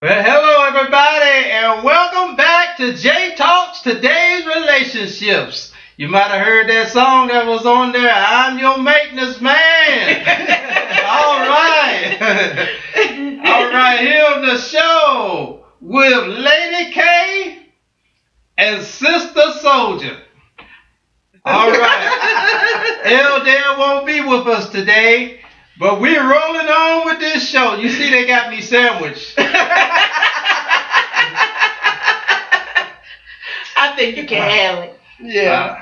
Well, hello everybody, and welcome back to J Talks Today's Relationships. You might have heard that song that was on there, I'm Your Maintenance Man. All right. All right, here on the show with Lady K and Sister Soldier. All right. Dale won't be with us today, but we're rolling on with this show. You see, they got me sandwiched. I think you can handle it. Yeah.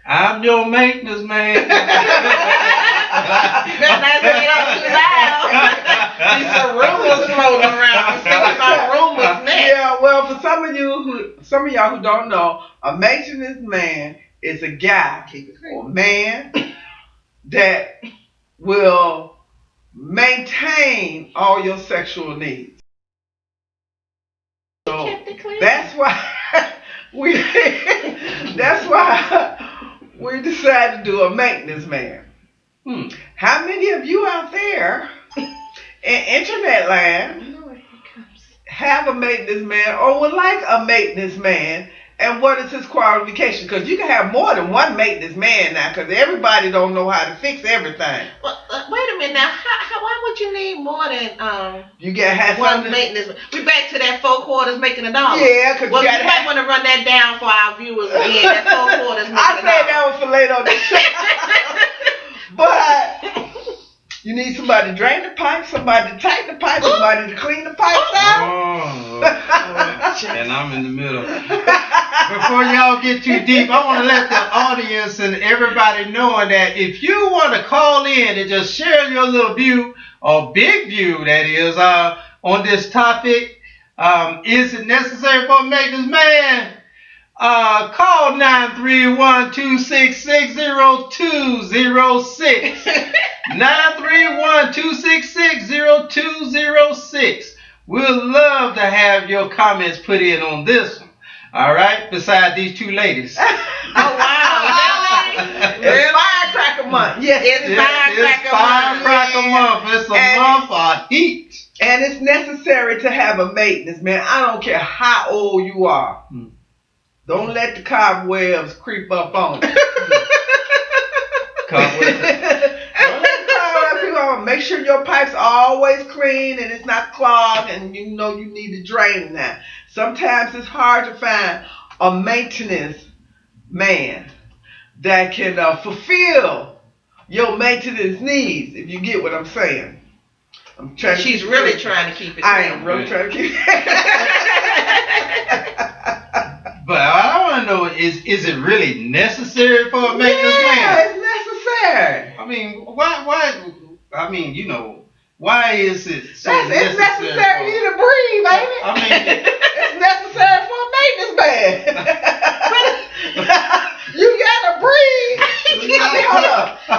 I'm your maintenance man. Better not say it out too loud. These are rumors floating around. I'm thinking about rumors next. Yeah, well, for some of y'all who don't know, a maintenance man is a guy or man that will maintain all your sexual needs. So that's why we decided to do a maintenance man. How many of you out there in internet land have a maintenance man or would like a maintenance man? And what is his qualification? Because you can have more than one maintenance man now, because everybody don't know how to fix everything. Well, wait a minute now. Why would you need more than you gotta have one maintenance? We back to that $4 making $1. Yeah, because you might want to run that down for our viewers again. That $4 making $1. I said that was for later on the show. But you need somebody to drain the pipe, somebody to tighten the pipe, somebody to clean the pipes out. And I'm in the middle. Before y'all get too deep, I want to let the audience and everybody know that if you want to call in and just share your little view, or big view that is, on this topic, is it necessary for a maintenance man? Call 931-266-0206. 931-266-0206. We'll love to have your comments put in on this one. All right, beside these two ladies. Oh, wow. It's Firecracker Month. Yes, it's Firecracker Month. It's a month of heat. And it's necessary to have a maintenance, man. I don't care how old you are. Don't let the cobwebs creep up on you. Cobwebs. Don't let the cobwebs creep up. Make sure your pipes are always clean and it's not clogged, and you know you need to drain that. Sometimes it's hard to find a maintenance man that can fulfill your maintenance needs, if you get what I'm saying. She's really trying to keep it. I am really trying to keep it. But I want to know, is it really necessary for a maintenance man? Yeah, it's necessary. I mean, why? I mean, you know, why is it so necessary? It's necessary for you to breathe, ain't it? I mean, it's necessary for a maintenance man. You gotta breathe. Hold up. I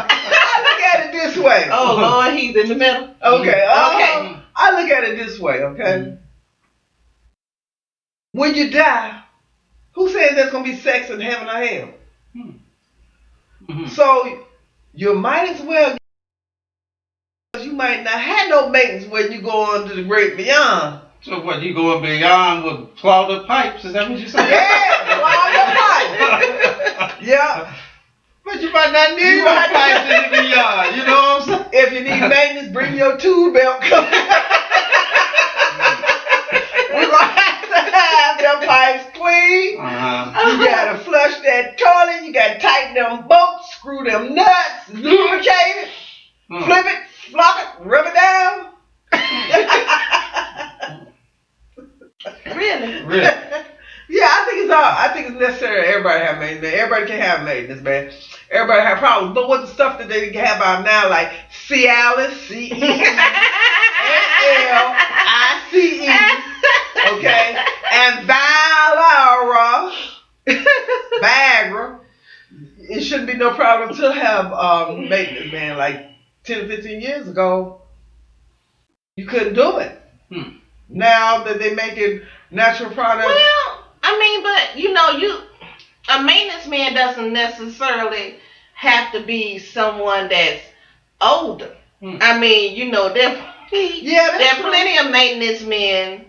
look at it this way. Oh Lord, he's in the middle. Okay. Okay. I look at it this way. Okay. When you die, Who says there's gonna be sex in heaven or hell? Mm-hmm. So you might as well. You might not have no maintenance when you go on to the great beyond. So what, you going beyond with clogged up pipes? Is that what you saying? Yeah, clog your pipe. Yeah. But you might not need no pipes in the beyond. You know what I'm saying? If you need maintenance, bring your tube belt. We're gonna have to have them pipes clean. Uh-huh. You gotta flush that toilet. You gotta tighten them bolts, screw them nuts, lubricate it, flip it, flop it, rub it down. Really? Really? Yeah, I think it's necessary. Everybody have maintenance. Everybody can have maintenance, man. Everybody have problems. But with the stuff that they have out now, like Cialis, CESLICE, okay, and Viagra, it shouldn't be no problem to have maintenance, man. Like 10 or 15 years ago, you couldn't do it. Now that they making natural products. Well, I mean, but a maintenance man doesn't necessarily have to be someone that's older. I mean, there are plenty of maintenance men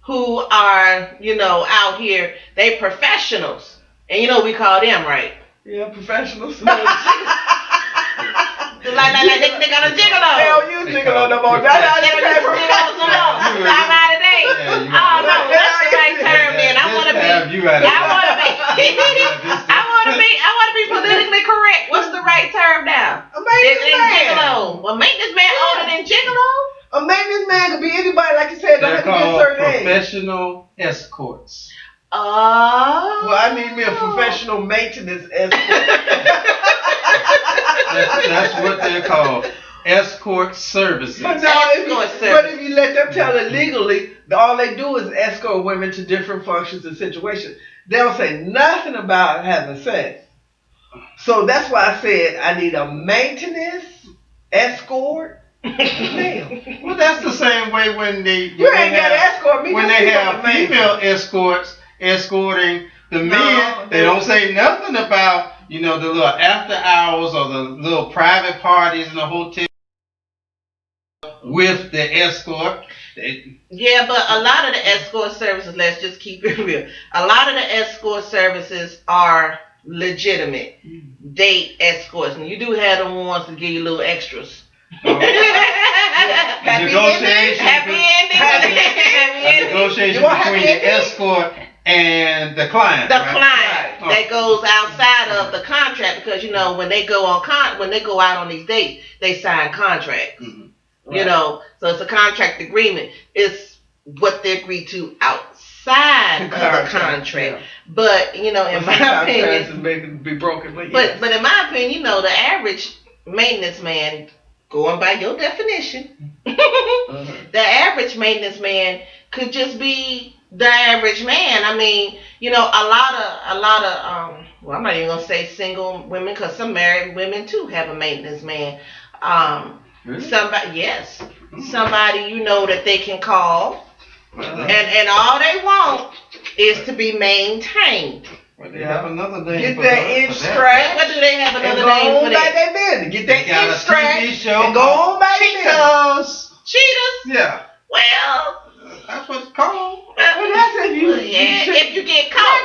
who are, out here. They professionals, and we call them, right? Yeah, professionals. Like they got a gigolo. Hell, you gigolo no more. That's how they pay for I'm out of date. Oh no, that's the right term. Then I want to be politically correct. What's the right term now? A maintenance man. Gigolo. A maintenance man older than gigolo. A maintenance man could be anybody, like you said. Don't have to be a certain age. Professional escorts. Oh. Well, I need me a professional maintenance escort. That's what they're called. Escort services. But if you let them tell it legally, all they do is escort women to different functions and situations. They don't say nothing about having sex. So that's why I said I need a maintenance escort. Well, that's the same way when they you ain't got to escort me. When they have female escorts escorting the men, they don't say nothing about the little after hours or the little private parties in the hotel with the escort. Yeah, but a lot of the escort services, let's just keep it real. A lot of the escort services are legitimate date escorts, and you do have the ones that give you little extras. Happy ending. Negotiation between the escort and the client. The client that goes outside of the contract, because when they go out on these dates, they sign contracts. So it's a contract agreement. It's what they agree to outside of the contract. But in my opinion, be broken. But in my opinion, the average maintenance man, going by your definition, the average maintenance man could just be the average man. I mean, a lot of well, I'm not even gonna say single women, because some married women too have a maintenance man. Really? Somebody that they can call, and all they want is to be maintained. Well, they have another name. Get for that that. What do they have another name for that? They business. Get that TV show and go on by Cheetos. Cheetahs? Yeah. Well, that's what it's called. Well, that's if you if you get caught.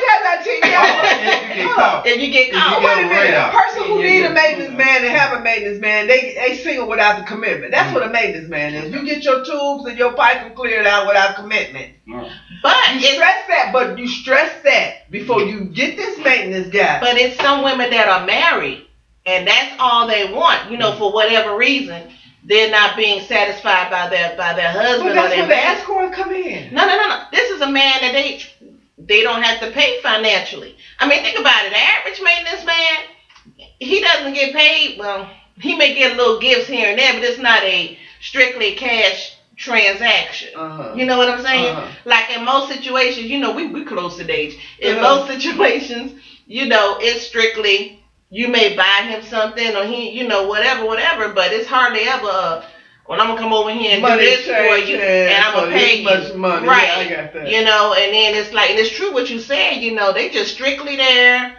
If you get caught. Wait a minute. A person who need a maintenance man and have a maintenance man, they single without the commitment. That's what a maintenance man is. You get your tubes and your pipe cleared out without commitment. But you stress that before you get this maintenance guy. But it's some women that are married, and that's all they want. For whatever reason, they're not being satisfied by their husband. But that's where the escort come in. No. This is a man that they don't have to pay financially. I mean, think about it. The average maintenance man, he doesn't get paid. Well, he may get little gifts here and there, but it's not a strictly cash transaction. You know what I'm saying? Like in most situations, we close to the age. In most situations, it's strictly, you may buy him something or he, whatever, but it's hardly ever well, I'm gonna come over here and Money do this for you, and I'm gonna pay you. much money. Right. Yeah, I got that. You know, and then it's like, and it's true what you said. You know, they just strictly there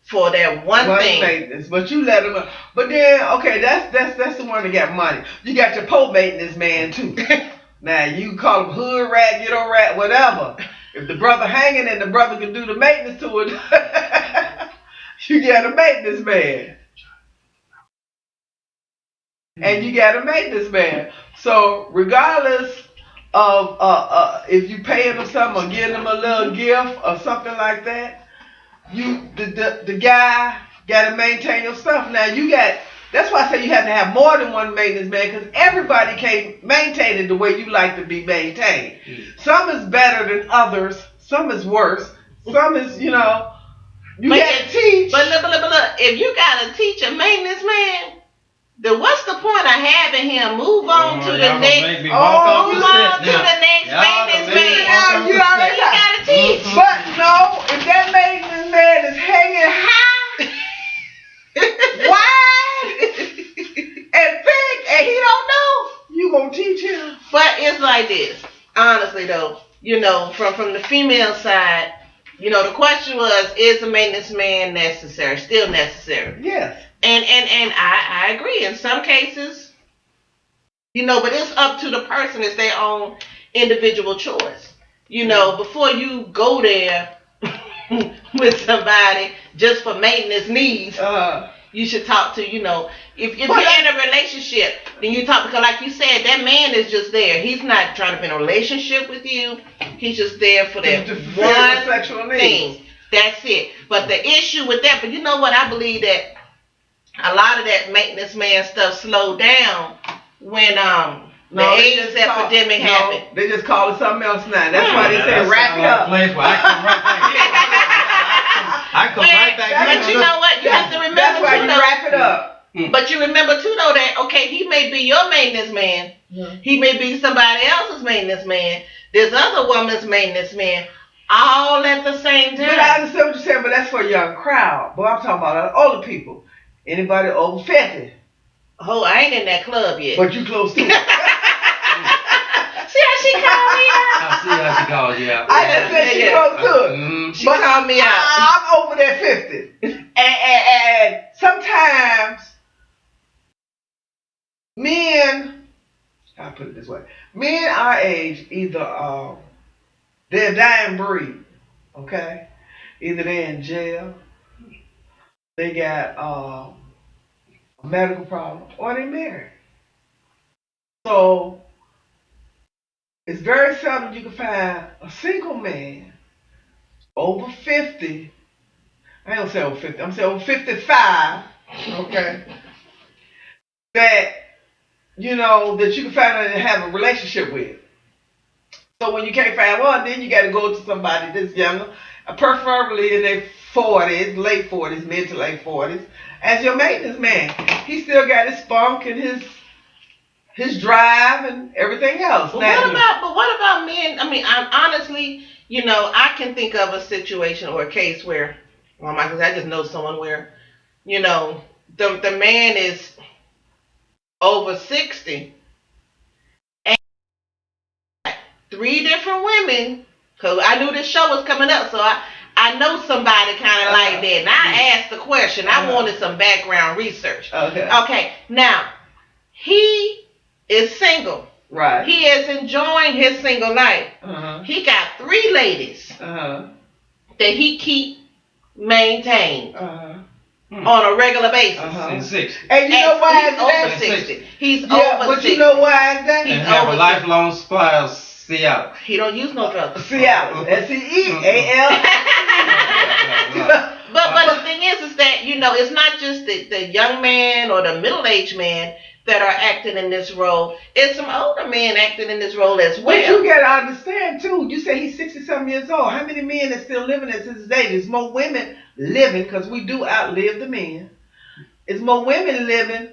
for that one thing. Maintenance, but you let them. But then, okay, that's the one that got money. You got your poor maintenance man too. Now you call him hood rat, ghetto rat, whatever. If the brother hanging and the brother can do the maintenance to it, you got a maintenance man. And you got a maintenance man. So regardless of if you paying them something or giving them a little gift or something like that, the guy got to maintain your stuff. Now that's why I say you have to have more than one maintenance man, because everybody can't maintain it the way you like to be maintained. Some is better than others. Some is worse. Some is, you got to teach. But look, if you got to teach a maintenance man, then what's the point of having him move on to the next? Move on to the next maintenance man. You already got to teach. But no, if that maintenance man is hanging high, wide, and big, and he don't know, you gonna teach him. But it's like this, honestly though. From the female side, the question was, is a maintenance man necessary? Still necessary? Yes. And I agree in some cases, but it's up to the person. It's their own individual choice. Before you go there with somebody just for maintenance needs, you should talk to, if you're in a relationship, then you talk, because like you said, that man is just there. He's not trying to be in a relationship with you. He's just there for that one sexual thing. That's it. But the issue with that, but you know what? I believe that a lot of that maintenance man stuff slowed down when the AIDS epidemic happened. They just call it something else now. That's why they say wrap it up. I come right back. But you know what? You have to remember. That's why you wrap it up. But you remember too, though, that he may be your maintenance man. He may be somebody else's maintenance man. This other woman's maintenance man. All at the same time. But I understand what you're saying, but that's for a young crowd. But I'm talking about older people. Anybody over 50. Oh, I ain't in that club yet. But you close to it. See how she called me out? I see how she called you out. I just said she close to it. She called me out. I'm over that 50. And sometimes men, I'll put it this way. Men our age, either they're a dying breed. Okay? Either they're in jail, they got a medical problem, or they married. So it's very seldom you can find a single man over 50. I don't say over 50. I'm saying over 55. Okay. That that you can find and have a relationship with. So when you can't find one, then you got to go to somebody that's younger, preferably in their 40s, late 40s, mid to late 40s, as your maintenance man. He still got his spunk and his drive and everything else. But what about men? I mean, honestly, I can think of a situation or a case where, I just know someone where, the man is over 60 and 3 different women, because I knew this show was coming up, so I know somebody kind of like that. And I asked the question. I wanted some background research. Okay. Now, he is single. Right. He is enjoying his single life. He got 3 ladies that he keep maintained on a regular basis. 60. And you know why he's over 60. He's over 60. But you know why is that? He's have a lifelong supply of Cialis. He don't use no drugs. Cialis. SEAL. But the thing is that, it's not just the young man or the middle-aged man that are acting in this role. It's some older men acting in this role as well. But you gotta understand too, you say he's 60-something years old. How many men are still living at this day? There's more women living, because we do outlive the men. There's more women living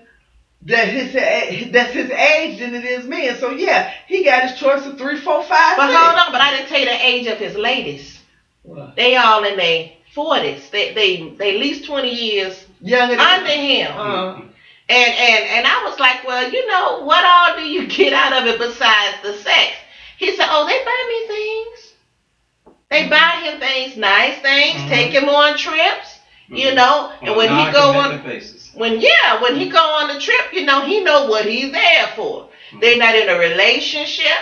that's his age than it is men. So yeah, he got his choice of 3, 4, 5. But hold on, but I didn't tell you the age of his ladies. What? They all in their 40s. They at least 20 years younger under him. And I was like, well, what all do you get out of it besides the sex? He said, oh, they buy me things. They buy him things, nice things, take him on trips, and when he go on when he go on the trip, he know what he's there for. They're not in a relationship.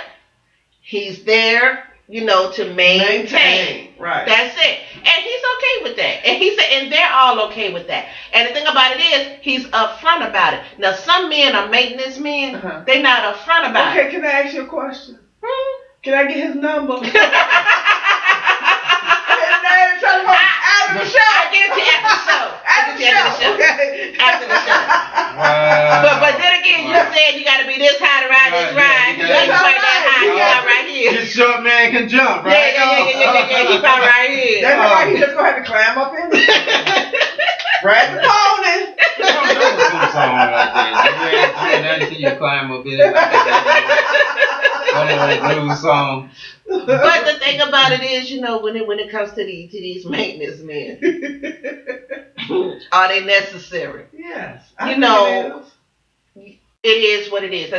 He's there, to maintain. Right. That's it. And he's okay with that. And he said, and they're all okay with that. And the thing about it is, he's upfront about it. Now, some men are maintenance men. They're not upfront about it. Okay, can I ask you a question? Can I get his number? After the show. I get it to you after the show. After the show. Wow. But then again, you said you got to be this high to ride this ride. You ain't quite that high. You got right here. This short man can jump, right? Yeah. He about right here. That's why he just gonna have to climb up in there. Ride the pony. That was some song right there. You ain't nothing till you climb up in it. One of that blues song. But the thing about it is, when it comes to these maintenance men, are they necessary? Yes. It is what it is.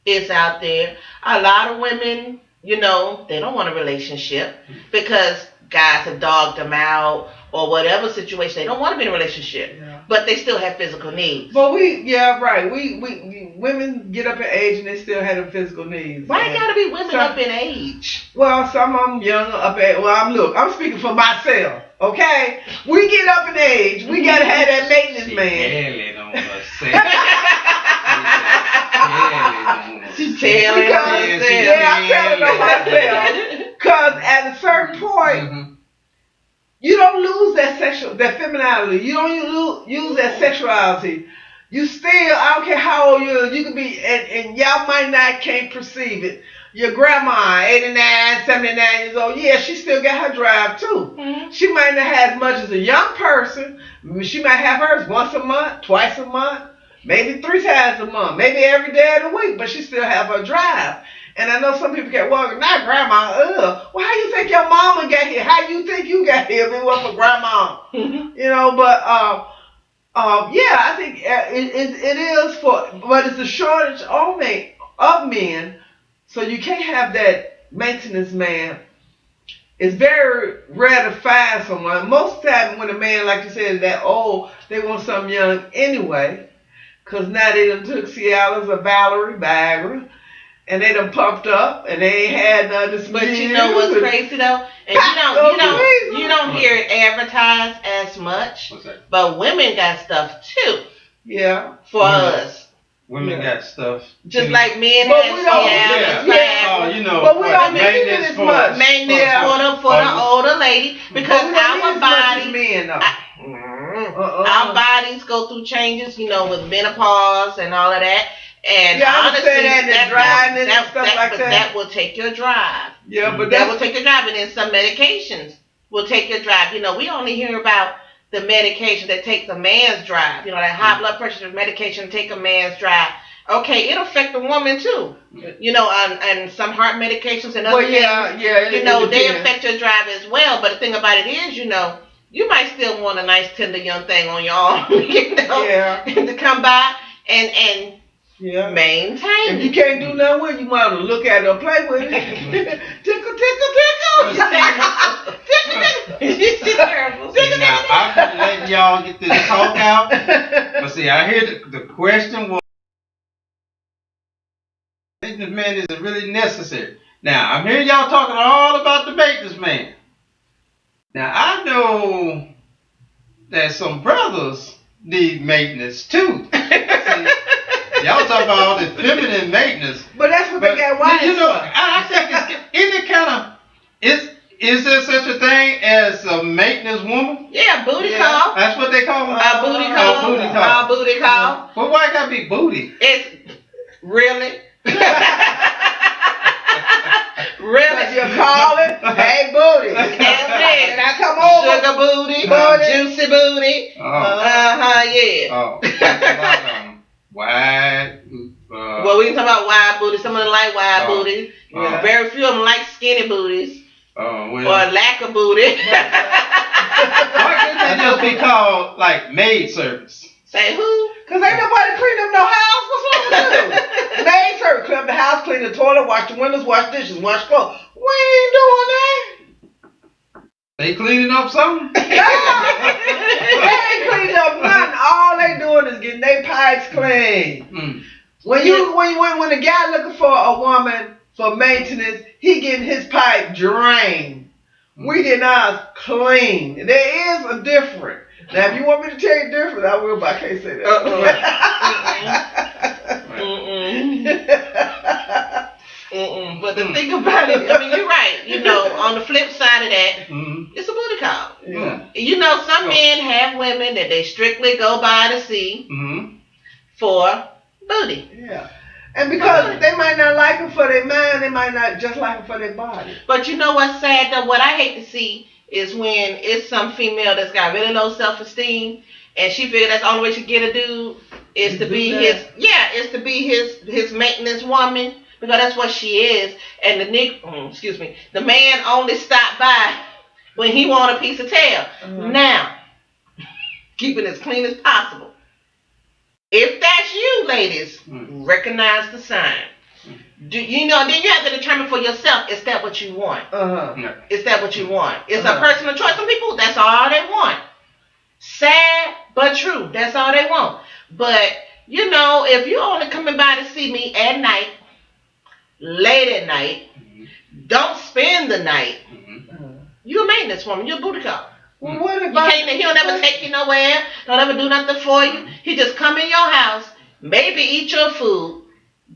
It's out there. A lot of women, they don't want a relationship because guys have dogged them out or whatever situation. They don't want to be in a relationship, but they still have physical needs. But we women get up in age and they still have the physical needs. Why it gotta be women up in age? Well, some of them younger up at. Well, I'm speaking for myself. Okay, we get up in age. We gotta have that maintenance man. She's telling I'm telling on myself. Because at a certain point, you don't lose that femininity. You don't use that sexuality. You still, I don't care how old you can be, and y'all can't perceive it. Your grandma, 89, 79 years old, she still got her drive too. She might not have as much as a young person. She might have hers once a month, twice a month, maybe 3 times a month, maybe every day of the week, but she still have her drive. And I know some people get, well, not grandma, well, how you think your mama got here? How you think you got here if it wasn't for grandma? I think it is but it's a shortage of men, so you can't have that maintenance man. It's very rare to find someone. Most of the time when a man, like you said, is that old, they want something young anyway, because now they done took Cialis or Valerie, Viagra, and they done pumped up, and they ain't had none this. But you know what's crazy though? And you don't hear it advertised as much. What's that? But women got stuff too. Yeah. For us. Women got stuff. Just too. like men But have we don't. But we don't need it as much. Maintenance for the older lady, because our body, men, our bodies go through changes, with menopause and all of that. And honestly, that will take your drive. Yeah, but that will take your drive, and then some medications will take your drive. We only hear about the medication that takes a man's drive. That high blood pressure medication take a man's drive. Okay, it'll affect a woman too. And some heart medications and other things. They affect your drive as well. But the thing about it is, you might still want a nice tender young thing on your arm, to come by and maintain. If you can't do nothing with it, you might look at it or play with it. Tickle, She's terrible. Now, I'm just letting y'all get this talk out. But see, I hear the question was, maintenance man is really necessary. Now, I'm hearing y'all talking all about the maintenance man. Now, I know that some brothers need maintenance too. See, y'all talk about all this feminine maintenance. But that's what they got wives for. I think is there such a thing as a maintenance woman? Yeah, booty call. That's what they call it? Booty call. Booty call. Well, why it gotta be booty? It's really. Really? You call it, hey booty. That's it. Now come over. Sugar booty. Juicy booty. Yeah. Wide. Well, we can talk about wide booty. Some of them like wide booties. Very few of them like skinny booties. Or lack of booty. Why couldn't they just be called like maid service? Say who? Cause ain't nobody clean up no house. What's wrong with you? Maid service, clean up the house, clean the toilet, wash the windows, wash dishes, wash clothes. We ain't doing that. They cleaning up something? They ain't cleaning up nothing. All they doing is getting their pipes clean. Mm. When a guy looking for a woman for maintenance, he getting his pipe drained. We getting ours clean. There is a difference. Now, if you want me to tell you different, I will, but I can't say that. But the thing about it, I mean, you're right. You know, on the flip side of that, it's a booty call. Yeah. You know, some men have women that they strictly go by to see for booty. Yeah. And because they might not like them for their mind, they might not just like them for their body. But you know what's sad though? What I hate to see is when it's some female that's got really low self-esteem and she figure that's the only way she get a dude is to be his maintenance woman, because that's what she is. And the man only stopped by when he want a piece of tail. Now, keep it as clean as possible. If that's you, ladies, recognize the sign. Then you have to determine for yourself, is that what you want? Is that what you want? It's a personal choice. Some people, that's all they want. Sad, but true. That's all they want. But, you know, if you're only coming by to see me at night, late at night, don't spend the night, you're a maintenance woman. You're a booty call. Well, what about He'll never take you nowhere. Don't ever do nothing for you. He just come in your house, maybe eat your food,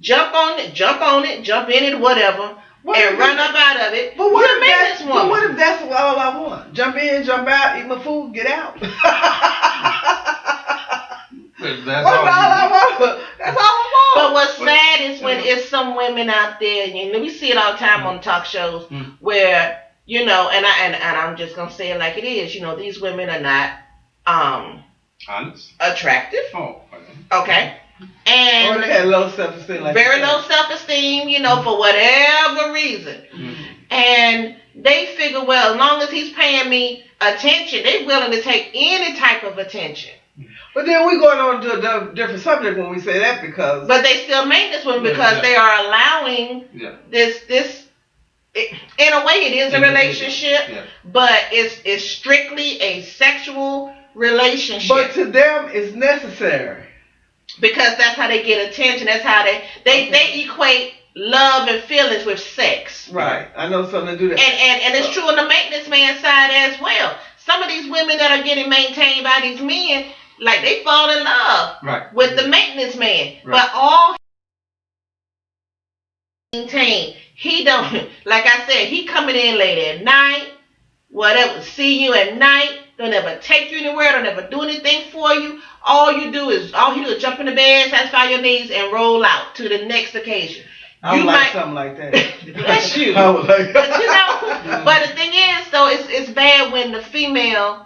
jump in it, whatever, and run up out of it. But what if that's all I want? Jump in, jump out, eat my food, get out. That's all I want. But what's sad is when it's some women out there, and we see it all the time on talk shows, where, you know, and I'm just gonna say it like it is. You know, these women are not honest, attractive. Oh, okay. And they had low self-esteem, very low self-esteem, you know, for whatever reason. And they figure, well, as long as he's paying me attention, they're willing to take any type of attention. But then we're going on to a different subject when we say that, because... But they still maintenance women because they are allowing this... In a way, it is a relationship, but it's strictly a sexual relationship. But to them, it's necessary. Because that's how they get attention. That's how they equate love and feelings with sex. Right. I know something to do that. And it's true on the maintenance man side as well. Some of these women that are getting maintained by these men, like they fall in love with the maintenance man. But all maintained. He don't, like I said, he coming in late at night, whatever, see you at night, don't ever take you anywhere, don't ever do anything for you. All he do is jump in the bed, satisfy your needs, and roll out to the next occasion. I would like something like that. That's you. I would like But you know, but the thing is, though, it's bad when the female,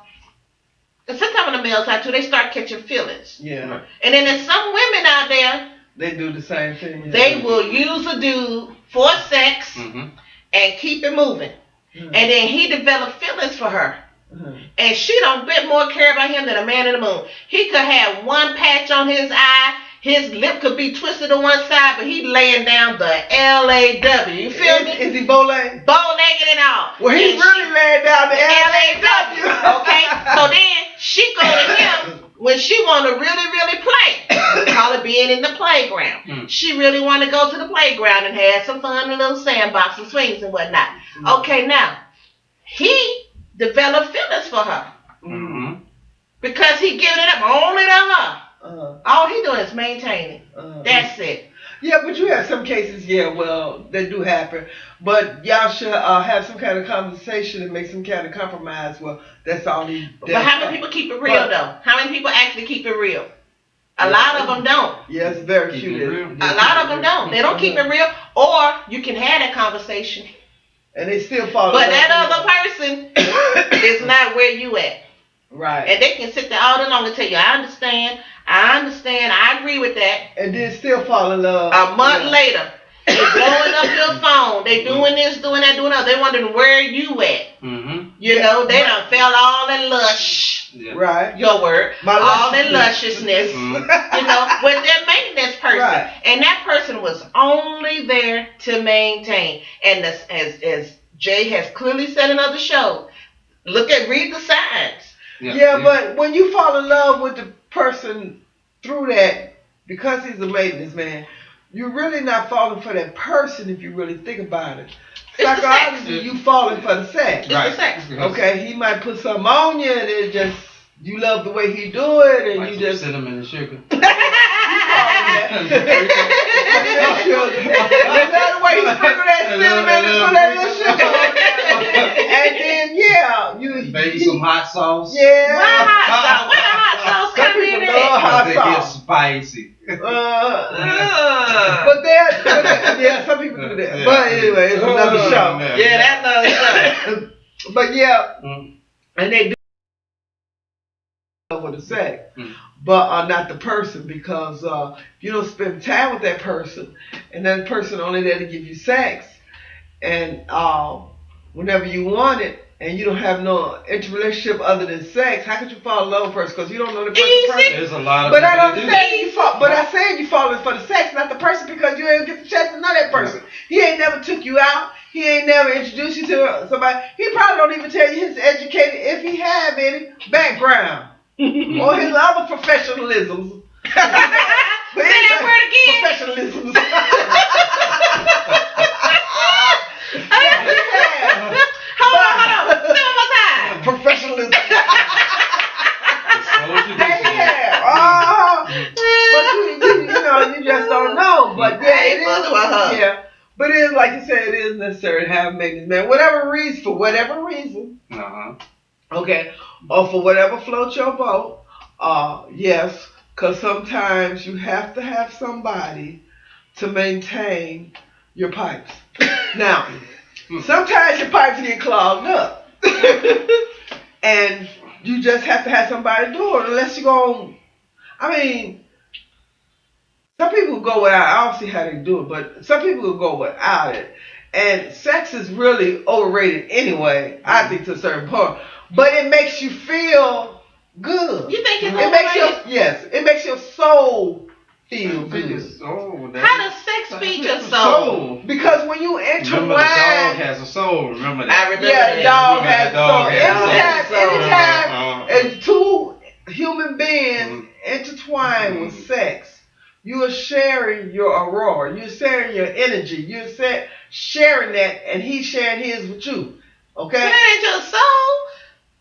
and sometimes when the male side too, they start catching feelings. Yeah. And then there's some women out there, they do the same thing. Yeah. They will use a dude for sex and keep it moving. And then he developed feelings for her. And she don't bit more care about him than a man in the moon. He could have one patch on his eye. His lip could be twisted to one side, but he laying down the L-A-W. You feel me? Is he bow-legged? Bow-legged and all. Well, he's really laying down the L-A-W. Okay? So then she go to him when she want to really, really play. We call it being in the playground. She really want to go to the playground and have some fun in a little sandbox and swings and whatnot. Okay, now, he developed feelings for her. Because he giving it up only to her. All he doing is maintaining. That's it. Yeah, but you have some cases, well, that do happen. But y'all should have some kind of conversation and make some kind of compromise. Well, that's all he does. But how many people keep it real, though? How many people actually keep it real? A lot of them don't. Yeah, it's very cute. A lot of them don't. They don't keep it real. Or you can have that conversation. And they still follow. But that other person is not where you at. Right. And they can sit there all day long and tell you, I understand, I agree with that. And then still fall in love. A month later, they're blowing up your phone. They doing this, doing that, doing that. They wondering where you at. Mm-hmm. You know, they done felt all that lush. Yeah. Right. Your word. All that lusciousness. Mm-hmm. You know, with their maintenance person. Right. And that person was only there to maintain. And as Jay has clearly said in other shows, read the signs. Yeah, but when you fall in love with the person through that, because he's a maintenance man, you're really not falling for that person if you really think about it. Psychologically, you falling for the sex. It's the sex. Okay, he might put something on you and it just, you love the way he do it and like you just... cinnamon and sugar. That's the way he sprinkle that cinnamon and put that little sugar on there. And then, maybe some hot sauce. Yeah. Why hot sauce? Where the hot sauce come in love at? hot It sauce. gets spicy. But yeah, some people do that. Yeah. But anyway, it's another show. Yeah, that's another show. But yeah, Mm. and they do with the sex, but not the person, because you don't spend time with that person, and that person only there to give you sex, and whenever you want it, and you don't have no interrelationship other than sex, how could you fall in love with a person? Because you don't know the person. Easy. There's a lot of But I people don't that do say you fall. But I said you falling for the sex, not the person, because you ain't get the chance to know that person. He ain't never took you out. He ain't never introduced you to somebody. He probably don't even tell you his educated, if he have any, background or his other professionalisms. Say that word again. Professionalisms. Hold on. Say one more time. Professionalism. Yeah. But you just don't know. But yeah, it is. Yeah. But it is, like you said, it is necessary to have a maintenance man. For whatever reason. Uh-huh. Okay. Or for whatever floats your boat. Yes. Because sometimes you have to have somebody to maintain your pipes. Now, sometimes your pipes get clogged up. And you just have to have somebody do it, unless you go. Some people go without. I don't see how they do it, but some people will go without it. And sex is really overrated anyway, I think, to a certain point. But it makes you feel good. You think it's it makes your soul feel good. How does sex feed your soul? Because when you intertwine, remember the dog has a soul. Remember that. I remember yeah, the dog has a soul. Anytime and two human beings intertwine with sex, you are sharing your aurora. You're sharing your energy. You're sharing that, and he's sharing his with you. Okay? That ain't your soul,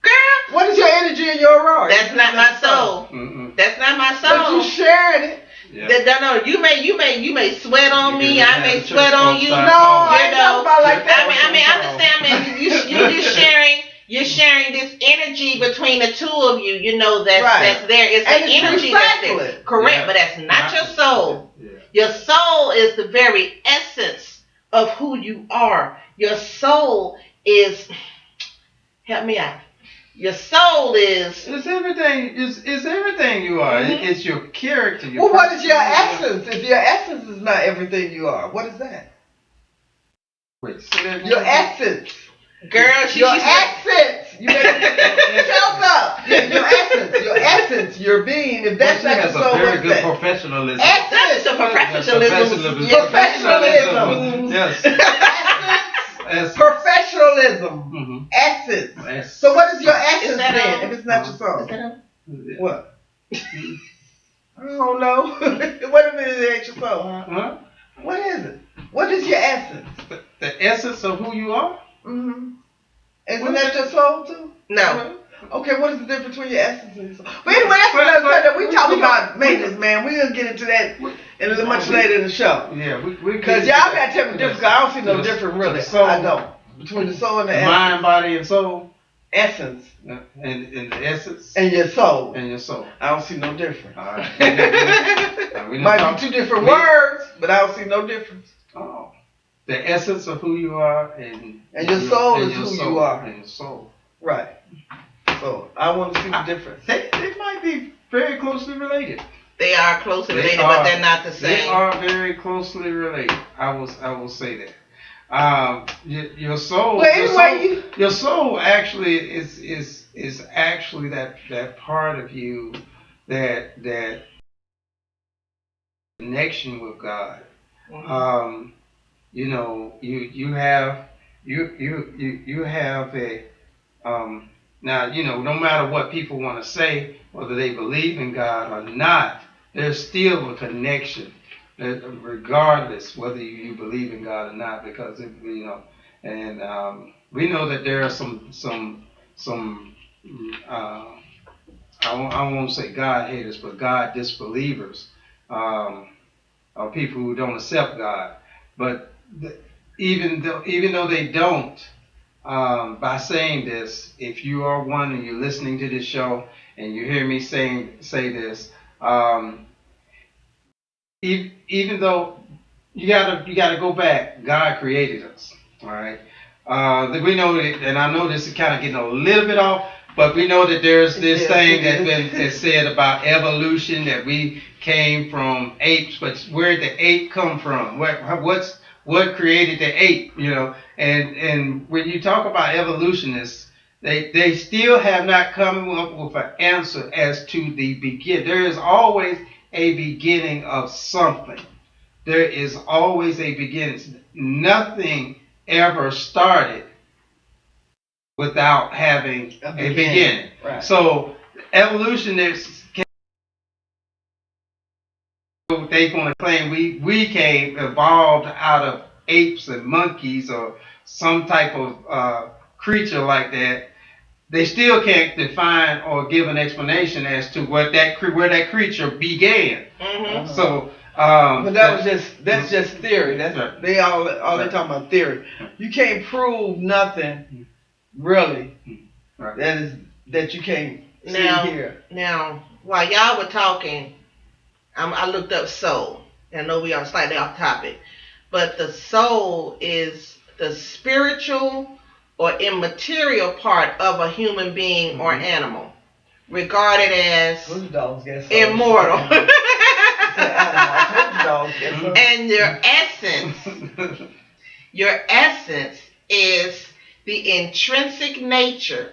girl. What is your energy and your aurora? That's not my soul. That's not my soul. But you sharing it. Yeah. No, you may sweat on me. I may sweat on you. No, I ain't talking about like that. Understand. You're sharing this energy between the two of you. You know that's there. It's and an energy that's there. Correct, Yeah. but that's not your soul. Yeah. Your soul is the very essence of who you are. Your soul is. Help me out. Your soul is. It's everything. It's everything you are. Mm-hmm. It's your character. Well, what is your essence? If your essence is not everything you are, what is that? Wait, say that again? Your essence. Girl, Your essence. You better choke up. Your essence, your being. If that's not has your soul, a very what's good that? professionalism. That's a professionalism. Professionalism. Yes. Professionalism. Mm-hmm. Essence. So what is your essence that then? all? If it's not your soul, Yeah. what? I don't know. What if it ain't your soul? Huh? What is it? What is your essence? The essence of who you are? Mm-hmm. Isn't that your soul too? No. Okay, what is the difference between your essence and your soul? But anyway, that's another subject. We talking about maintenance, man. We're gonna get into that much later in the show. Yeah, we Because y'all got to tell me difference. 'Cause I don't see no difference really. soul. I don't. Between the soul and the mind, body, and soul. essence And the essence and your soul. and your soul. I don't see no difference. All right. We Might be two different words, but I don't see no difference. Oh. The essence of who you are and your soul and is your who soul, you are. And your soul. Right. So I want to see the difference. They might be very closely related. They are closely They related, are- but they're not the same. They are very closely related. I will say that. Your soul. Well, anyway, your soul actually is actually that part of you that connection with God. Mhm. You have you have a now no matter what people want to say, whether they believe in God or not, there's still a connection, regardless whether you believe in God or not, because and we know that there are some uh, I won't say God haters, but God disbelievers, or people who don't accept God. But even though they don't, by saying this, if you are one and you're listening to this show and you hear me say this, even though you gotta go back, God created us. All right. We know that, and I know this is kind of getting a little bit off, but we know that there's this thing that's said about evolution, that we came from apes, but where did the ape come from? What created the ape? And when you talk about evolutionists, they still have not come up with an answer as to the begin. There is always a beginning of something. There is always a beginning. Nothing ever started without having a beginning. Right. So evolutionists, they want to claim we evolved out of apes and monkeys or some type of creature like that. They still can't define or give an explanation as to where that creature began. Mhm. So, but that's just theory. That's right. they talking about theory. You can't prove nothing really right. that you can't see here. Now, while y'all were talking, I looked up soul. I know we are slightly off topic, but the soul is the spiritual or immaterial part of a human being or animal, regarded as immortal. And your essence is the intrinsic nature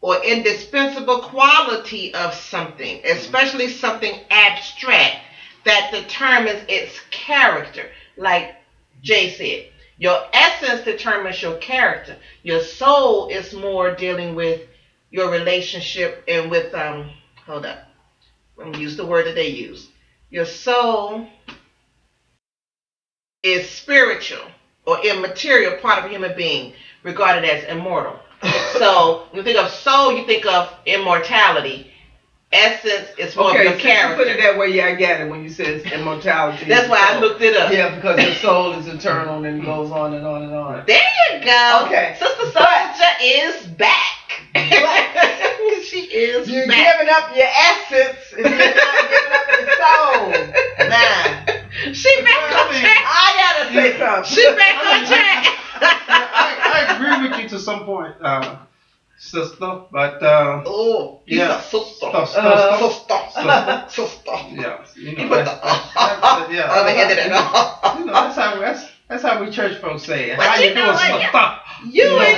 or indispensable quality of something, especially something abstract that determines its character. Like Jay said, your essence determines your character. Your soul is more dealing with your relationship and with hold up. I'm gonna use the word that they use. Your soul is spiritual or immaterial part of a human being, regarded as immortal. So when you think of soul, you think of immortality. Essence is more of your character. You put it that way, yeah, I get it when you said immortality. That's why I looked it up. Yeah, because your soul is eternal and goes on and on and on. There you go. Okay. Sister Soldier is back. She is You're back. giving up your essence if you're not giving up your soul. Nah. She back on track. I gotta say something. She back on track. I agree with you to some point, sister, but Yeah, sister. Yeah, You put the other end of it. That's how we church folks say it. But How you doing,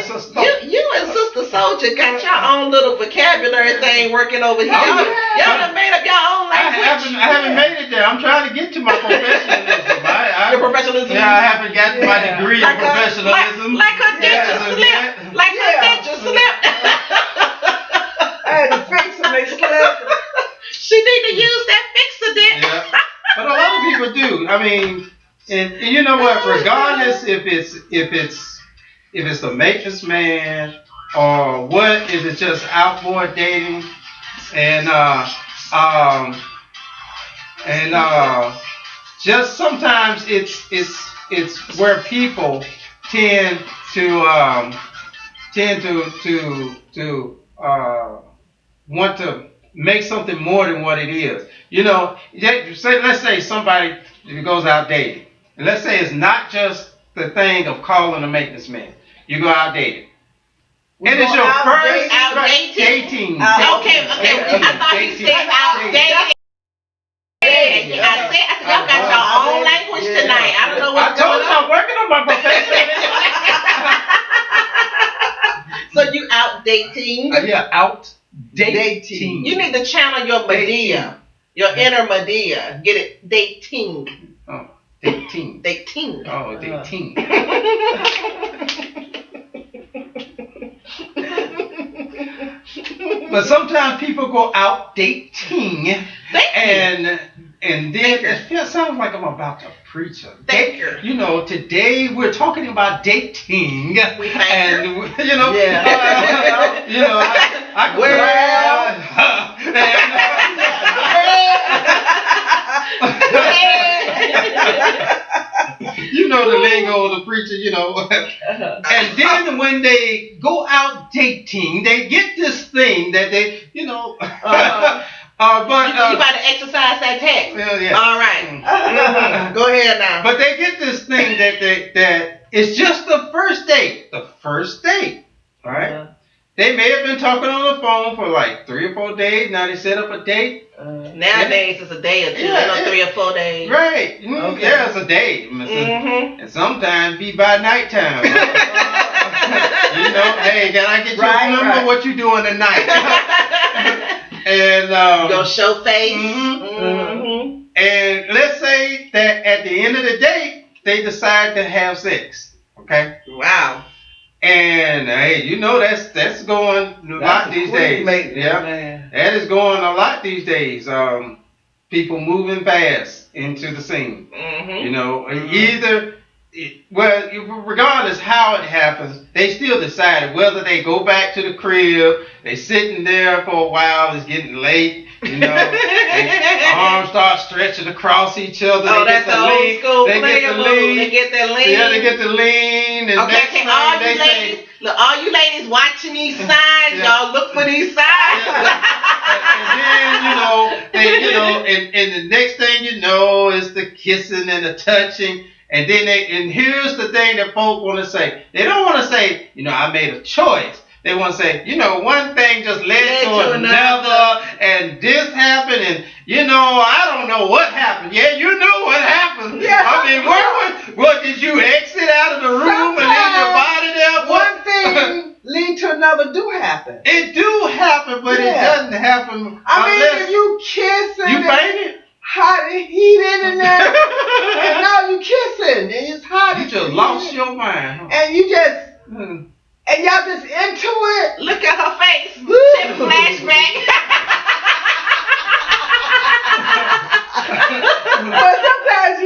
sister? You and Sister Soldier got your own little vocabulary thing working over here. Y'all done made up your own language. I haven't made it there. I'm trying to get to my professionalism. Your professionalism? Yeah, I haven't gotten my degree in professionalism. Like her dentures slipped. Like her dentures slipped. I had to fix them, they slipped. She need to use that fixer dent. Yeah. But a lot of people do. I mean, and you know what? Regardless if it's the maintenance man or what, if it's just outboard dating and just sometimes it's where people tend to want to make something more than what it is. Let's say somebody goes out dating. And let's say it's not just the thing of calling a maintenance man. You go out dating. And it's your first dating. Okay. I thought he said out dating. I said y'all got your own language tonight. I don't know what's going on. I told you I'm working on my professionalism. dating. Yeah, out dating. You need to channel your Medea, your inner Medea. Get it? Dating. Oh, dating. Dating. Oh, dating. But sometimes people go out dating, and then it sounds like I'm about to preach a Thanker. You know, today we're talking about dating, We and you know, Yeah. you know, I you know the lingo of the preacher, you know. And then when they go out dating, they get this thing that they, you know. You about to exercise that text. Yeah. All right. Go ahead now. But they get this thing that it's just the first date. The first date. All right. They may have been talking on the phone for like 3 or 4 days. Now they set up a date. Nowadays it's a day or two. Yeah, Not 3 or 4 days. Right. Okay. Yeah, it's a date. And sometimes be by nighttime. You know, hey, can I get you a number? What you doing tonight? And your show face. And let's say that at the end of the date, they decide to have sex. Okay. Wow. And hey, you know that's going a lot these days. Man. That is going a lot these days. People moving fast into the scene. You know, regardless how it happens, they still decided whether they go back to the crib. They sitting there for a while. It's getting late. You know, arms start stretching across each other. Oh, that's the old school player move. They get that lean. Yeah, they get the lean. And okay, all you ladies watching these signs, y'all look for these signs. And then, and the next thing you know is the kissing and the touching. And then and here's the thing that folk want to say. They don't want to say, I made a choice. They want to say, one thing just led to another, and this happened, and I don't know what happened. Yeah, you know what happened. Yeah. I mean, what did you exit out of the room and leave your body there? One thing lead to another do happen. It do happen, but it doesn't happen. If you kiss and you fainted. Hot and heated in there, and now you kissing, and it's hot. You just lost your mind, huh? And you just. And y'all just into it. Look at her face. She flashback. But sometimes,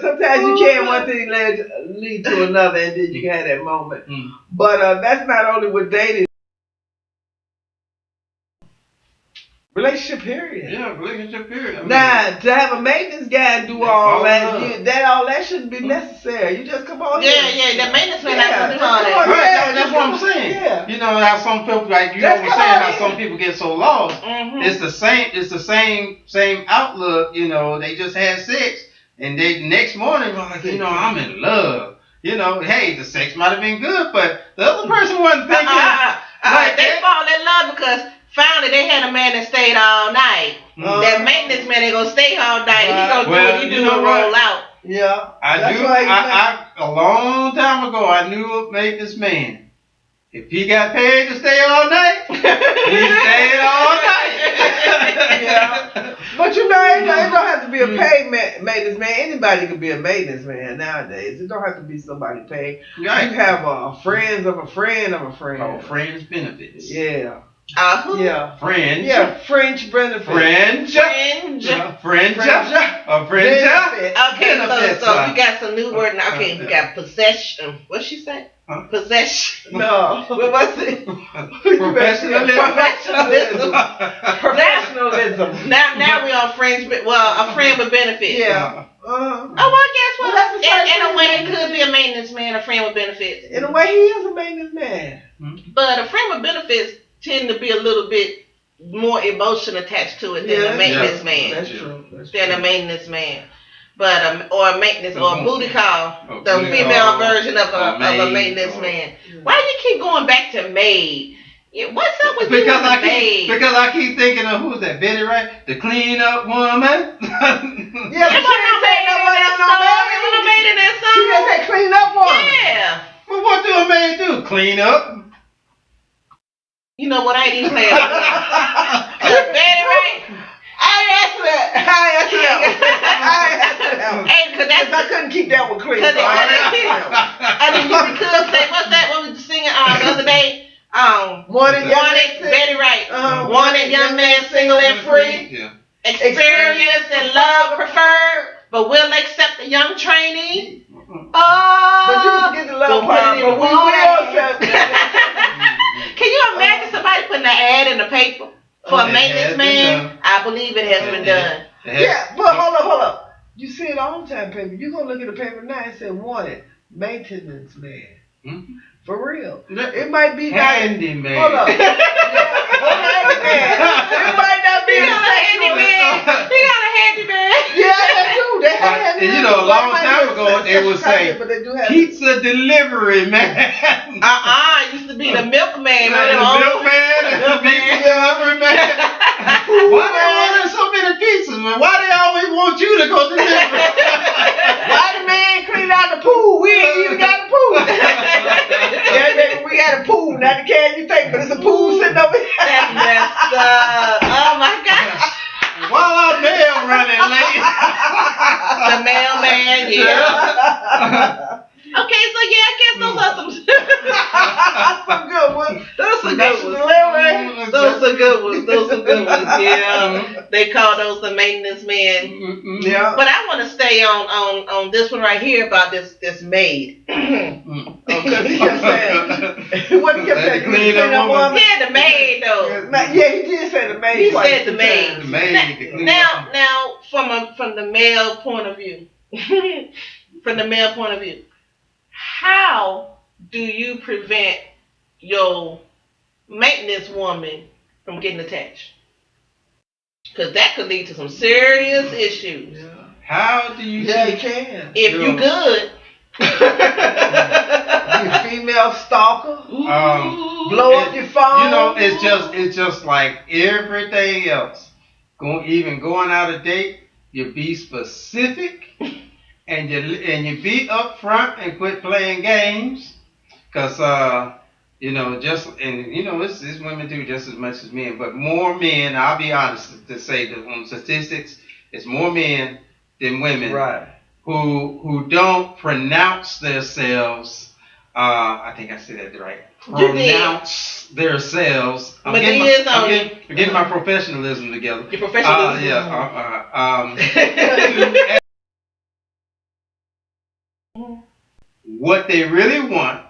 sometimes you can't one thing lead to another, and then you can have that moment. But that's not only with dating. Relationship period. Yeah, relationship period. Now, to have a maintenance guy do all that shouldn't be necessary. You just come on in. Yeah, the maintenance man has to do all that. Right, that's what I'm saying. Yeah. How some people, like you were saying, how some people get so lost. It's the same outlook. They just had sex, and they next morning were like, I'm in love. Hey, the sex might have been good, but the other person wasn't thinking. They fall in love because. Finally, they had a man that stayed all night. That maintenance man ain't gonna stay all night. He gonna do what he do and roll out. Yeah, I a long time ago, I knew a maintenance man. If he got paid to stay all night, he stayed all night. Yeah, but it don't have to be a paid maintenance man. Anybody can be a maintenance man nowadays. It don't have to be somebody paid. Right. You have friends of a friend of a friend. Oh, friends benefits. Yeah. Yeah. Fringe. Yeah, fringe benefits. Fringe. Fringe. Okay, so we got some new word now. Okay, we got possession. What'd she say? Possession. No. What was it? Professionalism. Now we on fringe. Well, a friend with benefits. Yeah. Oh, well, guess what? In a way, it could be a maintenance man, a friend with benefits. In a way, he is a maintenance man. But a friend with benefits tend to be a little bit more emotion attached to it than a maintenance man. That's true. Than a maintenance man. But or a maintenance or a booty call, the female version of a maintenance man. Why do you keep going back to maid? What's up with maid? Because I keep thinking of who's that, Betty, right? The clean up woman. Yeah, but she didn't say nobody else no maid in that song. She just said clean up woman. Yeah. Well, what do a maid do? Clean up. You know what? I ain't even playing with that. Betty Wright. I answer that. Hey, cause that's I couldn't keep that one clean. I mean, you could say, what's that? What we was singing the other day? Wanted Betty Wright. Wanted young man, single and free. Yeah. Experience and love preferred, but will accept a young trainee. But you can get the love part, but we will accept. Can you imagine somebody putting an ad in the paper for a maintenance man? I believe it has been done. Yeah, but hold up. You see it all the time, paper. You gonna look at the paper now and say wanted maintenance man. Mm-hmm. For real. It might be handyman. Hold up. Handyman. It might not be He got a handyman. Yeah, they do. They have handyman. You know, a long time ago, they would say, pizza delivery man. It used to be the milkman. The milkman, the pizza delivery man. Why they order so many pizzas, man? Why they always want you to go deliver? Why the man clean out the pool? We ain't even got a pool. Yeah, baby, we got a pool, not the can you think, but it's a pool sitting over here. That's messed up. Oh my gosh. While our mail running late. The mailman, yeah. Okay, so yeah, I guess those are some good ones. Those are good ones. Those are good ones. Yeah. They call those the maintenance men. Yeah. But I want to stay on this one right here about this maid. Okay. He kept saying, what he kept saying? Clean up woman. Yeah, the maid though. Yeah, he did say the maid. He said the maid. The maid. Now, from the male point of view, how do you prevent your maintenance woman from getting attached? Because that could lead to some serious issues. Yeah. How do you? Yeah, it can. If you good. You female stalker. Blow up your phone. You know, it's just like everything else. Going out a date, you be specific. And you be upfront and quit playing games, cause it's women too just as much as men, but more men. I'll be honest to say that on statistics, it's more men than women, right? Who don't pronounce themselves. I think I said that right. Pronounce themselves. I'm getting my professionalism together. Your professionalism. What they really want,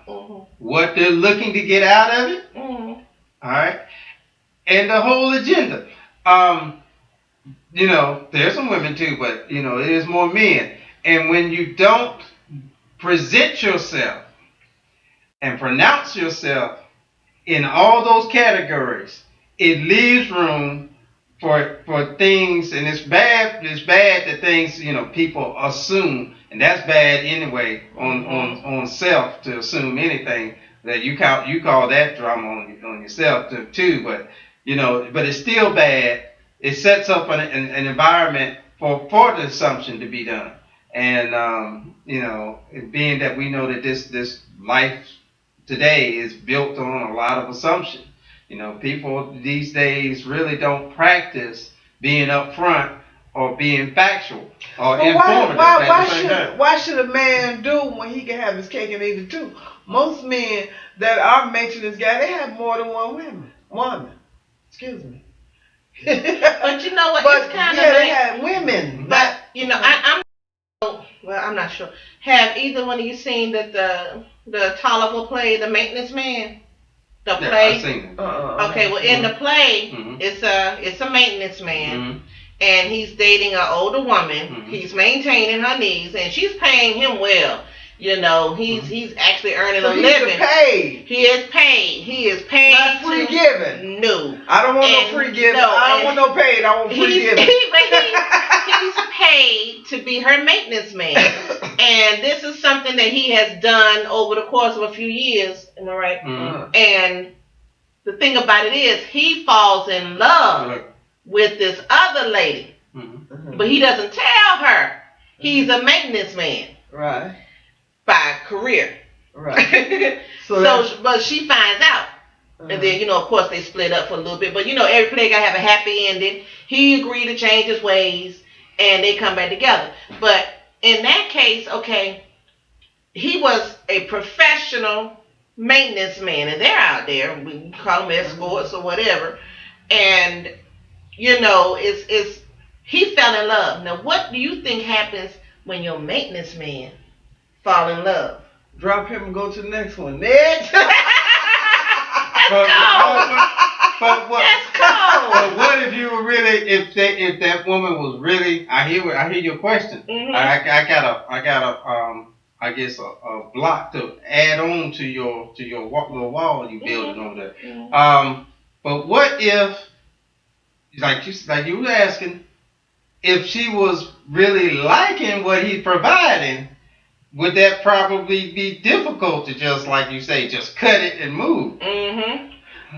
what they're looking to get out of it, all right, and the whole agenda. There's some women too, but it is more men. And when you don't present yourself and pronounce yourself in all those categories, it leaves room for things, and it's bad that things people assume. And that's bad anyway on self to assume anything that you call that drama on yourself too. But but it's still bad. It sets up an environment for the assumption to be done. And being that we know that this life today is built on a lot of assumption. People these days really don't practice being upfront or being factual or informative. Why should a man do when he can have his cake and eat it too? Most men that are maintenance guys, they have more than one woman. Excuse me. But you know what? It's kind of they have women. But I'm not sure. Have either one of you seen that the Tolliver play, The Maintenance Man? The play. I've seen it. Okay, well in the play, it's a maintenance man. And he's dating an older woman. He's maintaining her needs, and she's paying him well. He's actually earning a living. He is paid. He is paid. Not free giving. No. I don't want no free giving. I don't want no paid. I want free giving. He's paid to be her maintenance man. And this is something that he has done over the course of a few years. Am I right? And the thing about it is, he falls in love with this other lady, but he doesn't tell her he's a maintenance man, right? By career, right? But she finds out, And then, of course, they split up for a little bit. But, every play got to have a happy ending. He agreed to change his ways, and they come back together. But in that case, okay, he was a professional maintenance man, and they're out there. We call them escorts or whatever. And, it's he fell in love. Now, what do you think happens when your maintenance man fall in love? Drop him and go to the next one. Next. But what if you were really, if that woman was really, I hear your question. Mm-hmm. I got I guess a block to add on to your little wall you building over there. Mm-hmm. But what if, like you were asking, if she was really liking what he's providing, would that probably be difficult to just, like you say, just cut it and move? Mm-hmm.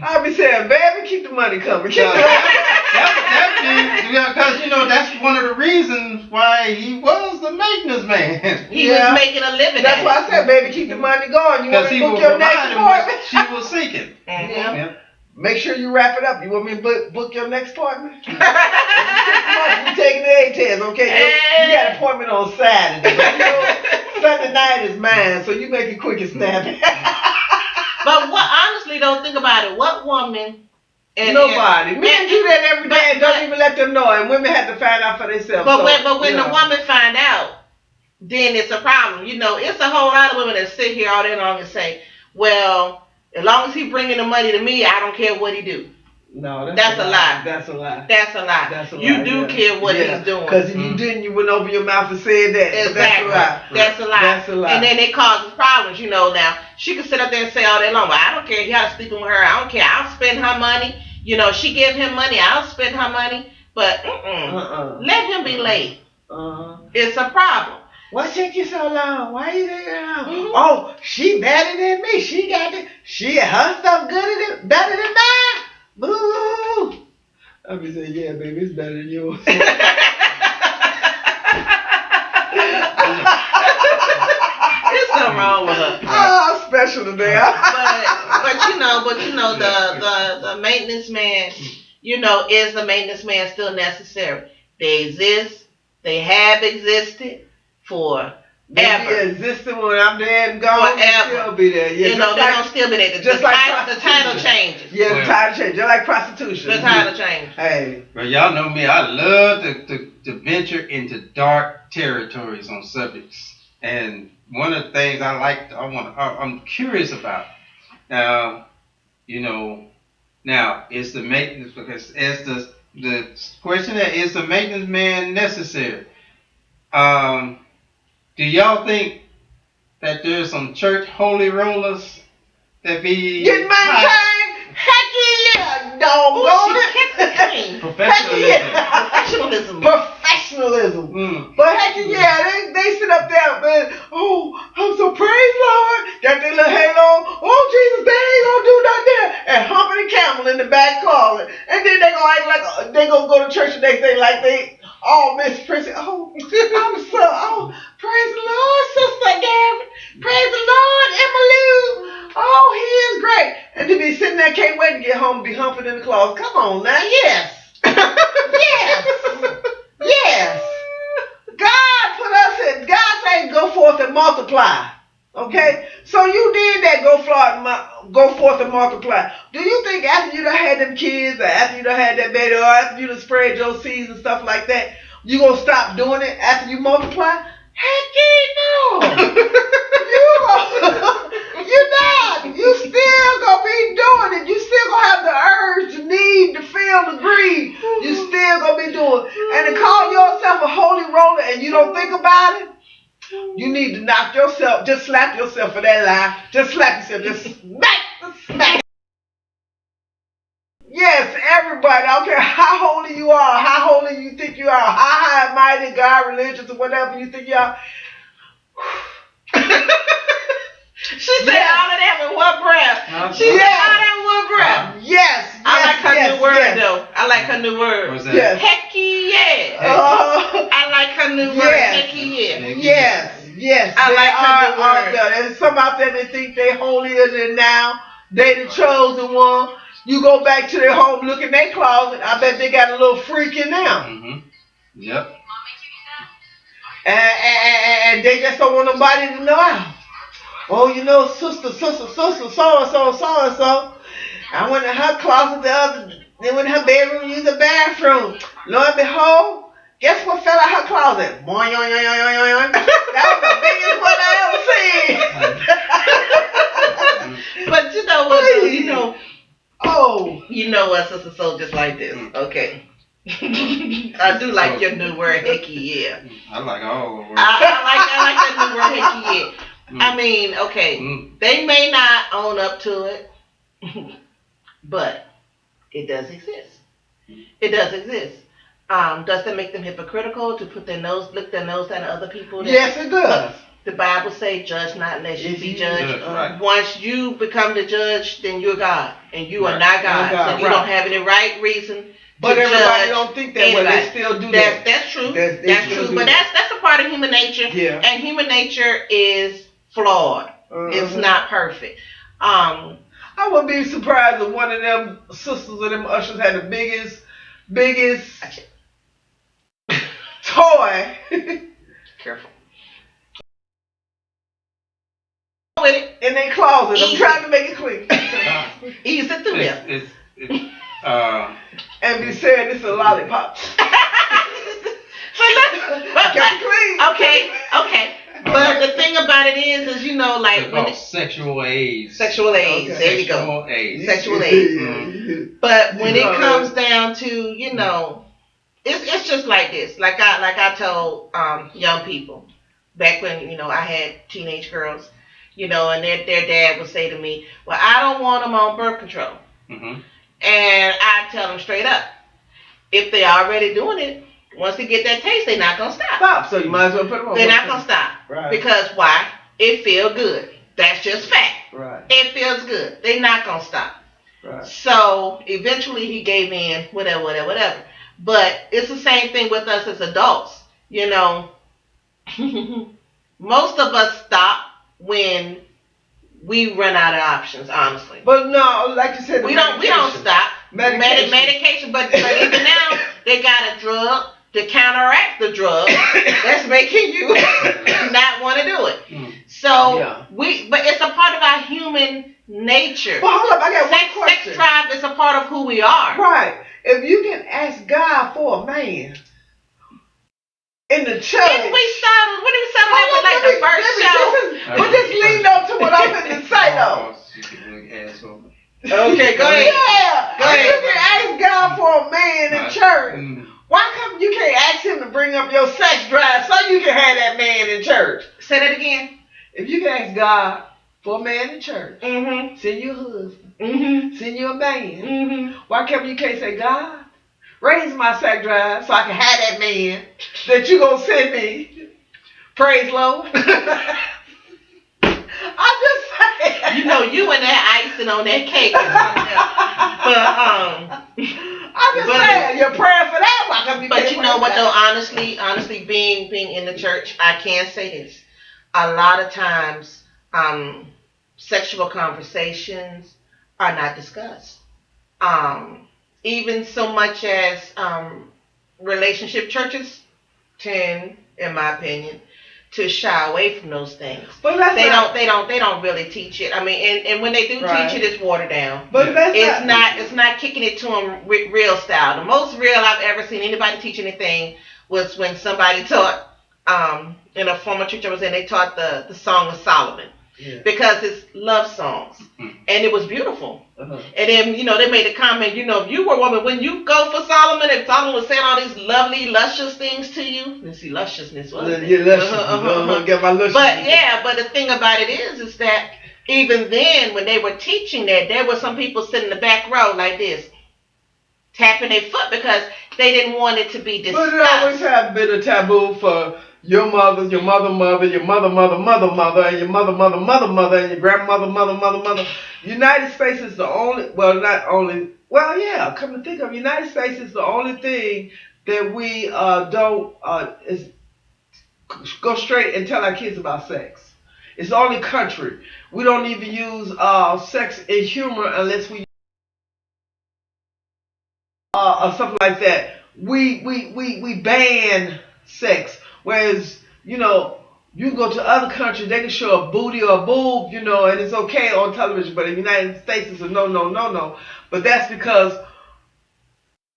I'll be saying, baby, keep the money coming. Because that's one of the reasons why he was the maintenance man. He was making a living. That's why I said, baby, keep the money going. You want me to book your next appointment? She was seeking. Mm-hmm. Yeah. Make sure you wrap it up. You want me to book your next appointment? You taking the A test, okay? You got an appointment on Saturday. Sunday night is mine, so you make it quick and snappy. But honestly, don't think about it. What woman? Nobody. Men do that every day and don't even let them know. And women have to find out for themselves. But when the woman find out, then it's a problem. It's a whole lot of women that sit here all day long and say, well, as long as he bringing the money to me, I don't care what he do. No, that's a lie. That's a lie. That's a lie. That's a lie. You do care what he's doing. Because if you didn't, you wouldn't open your mouth and say that. Exactly. That's a lie. That's a lie. And then it causes problems. Now, she can sit up there and say all day long, well, I don't care. He ought to sleep with her. I don't care. I'll spend her money. She give him money. I'll spend her money. But let him be late. It's a problem. What took you so long? Why you taking long? Mm-hmm. Oh, she better than me. She got it. Her stuff better than mine. Boo! I be saying, yeah, baby, it's better than yours. There's something wrong with her. Oh, special today. The maintenance man, is the maintenance man still necessary? They exist. They have existed forever. They existed when I'm dead and gone. Forever. They'll still be there. Yeah, they're gonna still be there. The title changes. Yeah, the title changes. Just like prostitution. The title changes. Hey. Well, y'all know me. I love to venture into dark territories on subjects. And one of the things I'm curious about. Now, is the maintenance, because as the question is the maintenance man necessary? Do y'all think that there's some church holy rollers that be get maintained? Heck yeah! Doggone it! Professionalism. But heck yeah, they sit up there, man. Oh, I'm so praise Lord. Got their little halo. Oh, Jesus, they ain't gonna do nothing there. And humping the camel in the back calling. And then they gonna act like they gonna go to church the next day like they Miss Prissy. Oh, praise the Lord, Sister Gavin. Praise the Lord, Emily. Oh, he is great. And to be sitting there, can't wait to get home and be humping in the closet. Come on now, yes. Yes. God put us in. God said go forth and multiply. Okay? So you did that, go forth and multiply. Do you think after you done had them kids, or after you done had that baby, or after you done spread your seeds and stuff like that, you gonna stop doing it after you multiply? Heck no. You're not. You still gonna be doing it. You still gonna have the urge, the need, the feel, the greed. You still gonna be doing it. And to call yourself a holy roller and you don't think about it, you need to knock yourself, just slap yourself for that lie. Just slap yourself, just smack. Yes, everybody, I don't care how holy you are, how holy you think you are, how high and mighty God, religious, or whatever you think you are. She said all of that with one breath. She said all that with one breath. Yes. I like her new word though. I like her new word. What's that? Yes. Heck yeah. I like her new word. Heck yeah. Yes. I like her new word. There's some out there that think they holier than now. They the chosen one. You go back to their home, look in their closet. I bet they got a little freak in there. Mm-hmm. Yep. And they just don't want nobody to know. Oh, you know, sister, so. I went in her closet they went in her bedroom, used the bathroom. Lo and behold, guess what fell out her closet? Boing, yoing, yoing, yoing, yoing, yoing. That was the biggest one I ever seen. But you know what? You know what, Sister Soul, just like this. Okay. I do like your new word, hickey, yeah. I like all the words. I like that new word, hickey, yeah. I mean, okay, they may not own up to it, but it does exist. It does exist. Does that make them hypocritical to look their nose at other people? Yes, it does. The Bible say, "Judge not, unless you be judged." Right. Once you become the judge, then you're God, and you are not God. So you don't have any right reason. But everybody don't think that way. They still do that. That's true. That's true. But that's a part of human nature. Yeah. And human nature is flawed. It's not perfect. I wouldn't be surprised if one of them sisters or them ushers had the biggest toy. Careful. With it. In their closet. I'm trying to make it clear. Ease it through there. And be saying it's a lollipop. Okay. But the thing about it is you know, like when sexual AIDS. Sexual AIDS. Okay. There you go. AIDS. Sexual AIDS. But when it comes down to, you know, it's just like this. Like I told young people back when, you know, I had teenage girls, you know, and their dad would say to me, "Well, I don't want them on birth control." Mm-hmm. And I tell them straight up, if they already doing it, once they get that taste, they're not gonna stop. So you might as well put them on. They're not gonna stop. Right. Because why? It feels good. That's just fact. Right. It feels good. They're not gonna stop. Right. So eventually he gave in, whatever. But it's the same thing with us as adults. You know, most of us stop when we run out of options, honestly. But no, like you said, we don't stop. Medication. But even now they got a drug to counteract the drug that's making you not want to do it. So but it's a part of our human nature. But hold up, I got one question. Sex drive is a part of who we are. Right. If you can ask God for a man in the church. When did we settle that with like the first show? But just lean on to what I'm going to say though. Okay, go ahead. Yeah. Go ahead. If you can ask God for a man in church, why come you can't ask him to bring up your sex drive so you can have that man in church? Say that again. If you can ask God for a man in church, send you a husband, send you a man, why come you can't say, God, raise my sex drive so I can have that man that you gonna send me? Praise Lord. I'm just saying. You know, you and that icing on that cake. I'm just saying, you're praying for that. Why come you but can't you know pray what for that? though, honestly, being in the church, I can say this. A lot of times, sexual conversations are not discussed. Even so much as relationship churches tend, in my opinion, to shy away from those things. But they don't really teach it. I mean, and when they do teach it, it's watered down. But it's not kicking it to them real style. The most real I've ever seen anybody teach anything was when somebody taught in a former church I was in. They taught the Song of Solomon. Yeah. Because it's love songs, and it was beautiful. And then, you know, they made a comment, you know, if you were a woman, when you go for Solomon, if Solomon was saying all these lovely, luscious things to you, let's see, lusciousness, wasn't it? Yeah, luscious. Get my luscious. But the thing about it is that even then, when they were teaching that, there were some people sitting in the back row like this, tapping their foot because they didn't want it to be discussed. But it always have been a taboo for your mother, your mother, your mother, and your mother, and your grandmother, mother. United States is the only, come to think of it, United States is the only thing that we don't is go straight and tell our kids about sex. It's the only country We don't even use sex and humor unless we or something like that. We ban sex. Whereas, you know, you can go to other countries, they can show a booty or a boob, you know, and it's okay on television. But in the United States, it's a no, no, no, no. But that's because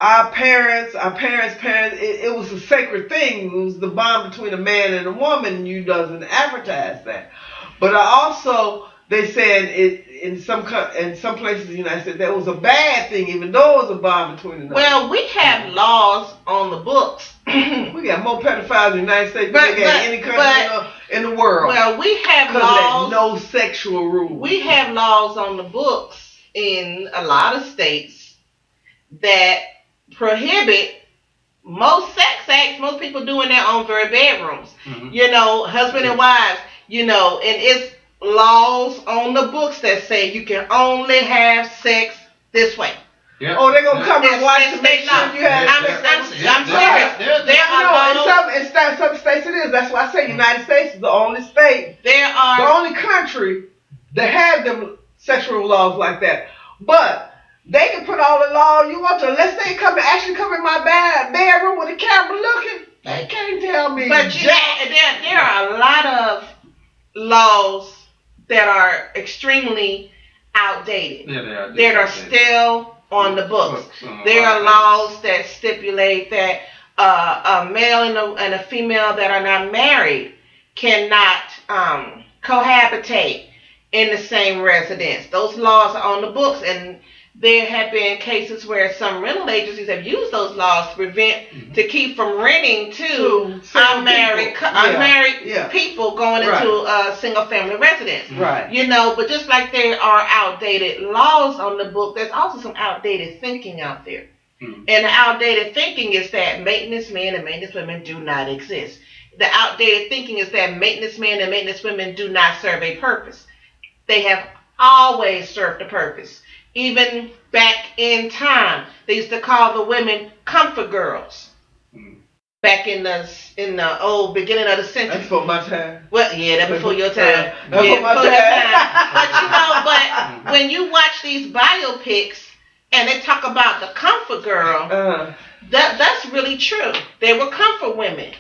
our parents, it was a sacred thing. It was the bond between a man and a woman, and you doesn't advertise that. But they said it in some places in the United States that was a bad thing, even though it was a bond between the. Well, we have laws on the books. We got more pedophiles in the United States than we got any country in the world. Well, we have laws. No sexual rules. We have laws on the books in a lot of states that prohibit most sex acts. Most people do in their own very bedrooms. Mm-hmm. You know, husband and wives. You know, and it's laws on the books that say you can only have sex this way. Yeah. Oh, they're gonna come and watch to make sure you have I'm serious. There are in some states it is. That's why I say United States is the only state. The only country that have them sexual laws like that. But they can put all the law you want to, unless they come in my bedroom with a camera looking. They can't tell me. But there are a lot of laws that are extremely outdated. Yeah, they are. That are still on the books. There are laws that stipulate that a male and a female that are not married cannot cohabitate in the same residence. Those laws are on the books, and there have been cases where some rental agencies have used those laws to keep from renting to unmarried people going into a single family residence. Right. You know, but just like there are outdated laws on the book, there's also some outdated thinking out there. Mm-hmm. And the outdated thinking is that maintenance men and maintenance women do not exist. The outdated thinking is that maintenance men and maintenance women do not serve a purpose. They have always served a purpose. Even back in time, they used to call the women comfort girls. Mm. Back in the old beginning of the century. That's before my time. Well, yeah, that's before your time. That's before my time. But when you watch these biopics and they talk about the comfort girl, that's really true. They were comfort women.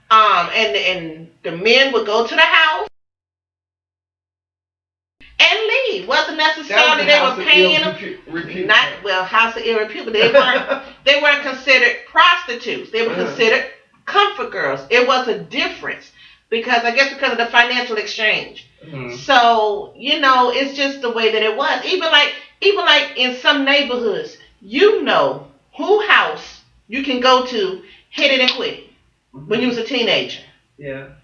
And the men would go to the house and leave. Wasn't necessarily they were paying them. House of Ill Repute, but they weren't considered prostitutes. They were considered comfort girls. It was a difference because of the financial exchange. Mm-hmm. So, you know, it's just the way that it was. Even like in some neighborhoods, you know who house you can go to, hit it and quit it when you was a teenager. Yeah.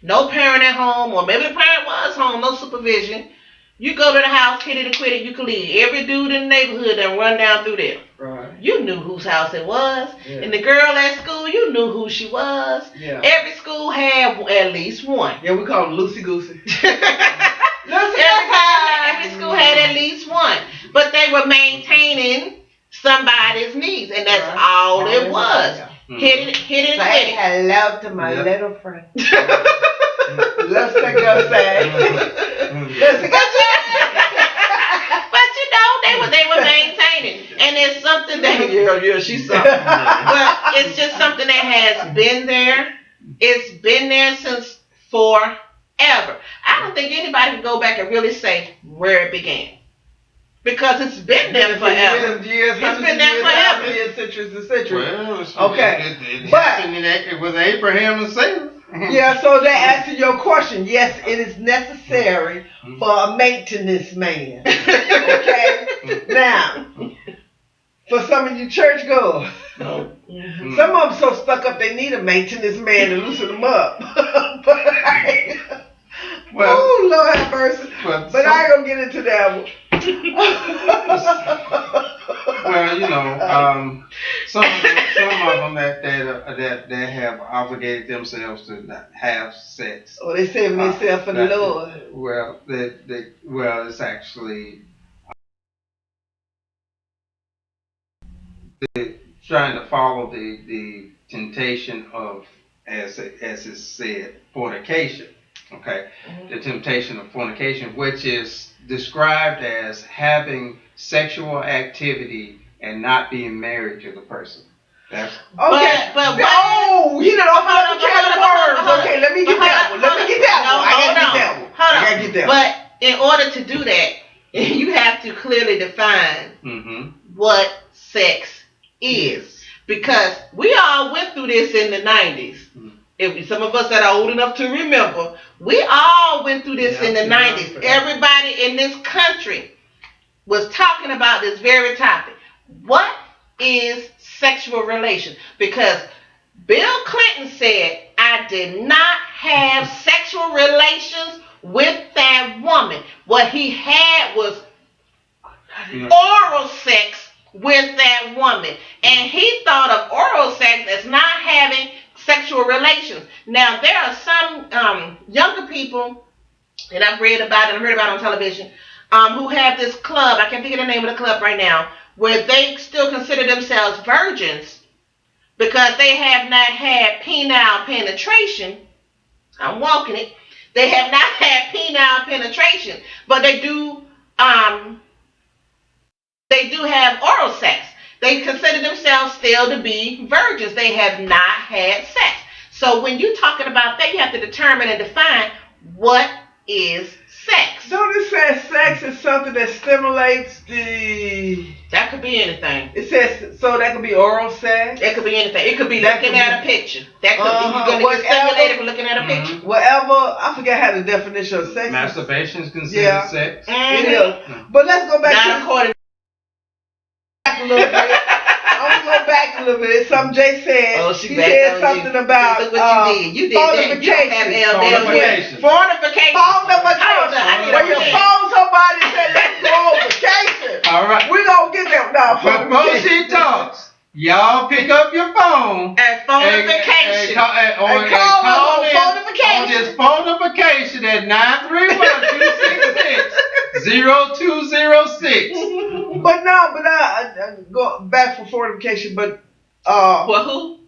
No parent at home, or maybe the parent was home, no supervision. You go to the house, hit it and quit it, you can leave every dude in the neighborhood and run down through there. Right. You knew whose house it was. Yeah. And the girl at school, you knew who she was. Yeah. Every school had at least one. Yeah, we call them Loosey Goosey. Every school had at least one. But they were maintaining somebody's needs, and that's all it was. Yeah. Hit it, and quit it. Hello to my little friend. Let's take outside. Let's take outside. But you know, they were maintaining, and it's something that she's something. Well, it's just something that has been there. It's been there since forever. I don't think anybody can go back and really say where it began. Because it's been there forever. It's been there forever. Years, centuries and centuries. Well, okay. It was Abraham and Sarah. Yeah, so that answers your question. Yes, it is necessary for a maintenance man. Okay? Now, for some of you churchgoers, some of them so stuck up they need a maintenance man to loosen them up. Well, oh, Lord have mercy. But I ain't going to get into that one. Well, you know, some of them that have obligated themselves to not have sex. Oh, they saving themselves for the Lord. Well, it's actually trying to follow the temptation of, as it said, fornication. Okay, the temptation of fornication, which is described as having sexual activity and not being married to the person. That's okay. But oh, he done opened up a can of worms. Okay, let me get that one. Let me get that one. I gotta get that one. I gotta get that one. But in order to do that, you have to clearly define what sex is, because we all went through this in the 90s. If some of us that are old enough to remember, we all went through this in the 90s. Everybody in this country was talking about this very topic. What is sexual relation? Because Bill Clinton said, I did not have sexual relations with that woman. What he had was oral sex with that woman. And he thought of oral sex as not having sexual relations. Now, there are some younger people that I've read about and heard about on television who have this club. I can't think of the name of the club right now, where they still consider themselves virgins because they have not had penile penetration. I'm walking it. They have not had penile penetration, but they do have oral sex. They consider themselves still to be virgins. They have not had sex. So when you're talking about that, you have to determine and define what is sex. Don't it say sex is something that stimulates the... That could be anything. It says, so that could be oral sex? It could be anything. It could be looking at a picture. That could be, you're going to get stimulated from looking at a picture. Whatever, I forget how the definition of sex is. Masturbation is considered sex. It is. But let's go back a little bit. I'm gonna go back a little bit. Something Jay said. Oh, he said something about look what you did. Fornification. Fornification. When you phone somebody and say let's go on vacation. All right. We gonna get them now. Before she talks, y'all pick up your phone at phonification. And call in on this phonification at 931-266-0206. But I go back for fornication. But for who?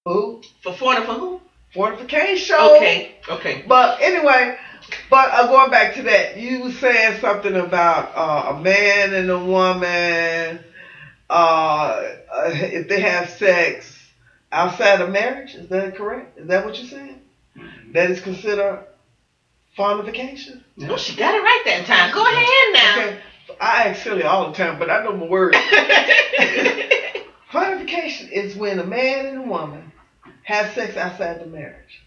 Who? For who? Fornification. Okay. But anyway, going back to that, you were saying something about a man and a woman. If they have sex outside of marriage, is that correct? Is that what you're saying? That is considered fornication? Yeah. Well, she got it right that time. Go ahead now. Okay. I act silly all the time, but I know my words. Fornication is when a man and a woman have sex outside the marriage.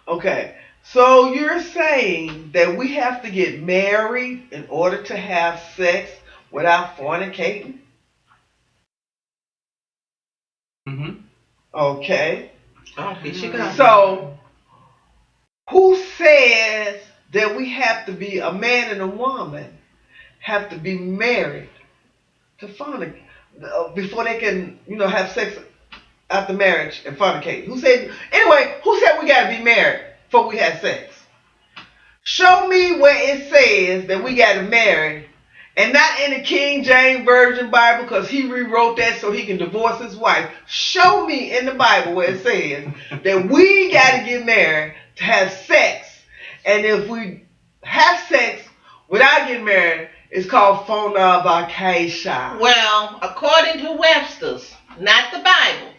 Okay. So you're saying that we have to get married in order to have sex without fornicating? Okay. Oh, here she goes. So, who says that we have to be, a man and a woman have to be married to fornicate before they can, have sex after marriage and fornicate? Who said we got to be married before we have sex? Show me where it says that we got to marry, and not in the King James Version Bible, because he rewrote that so he can divorce his wife. Show me in the Bible where it says that we got to get married to have sex, and if we have sex without getting married, it's called fornication. Well, according to Webster's, not the Bible,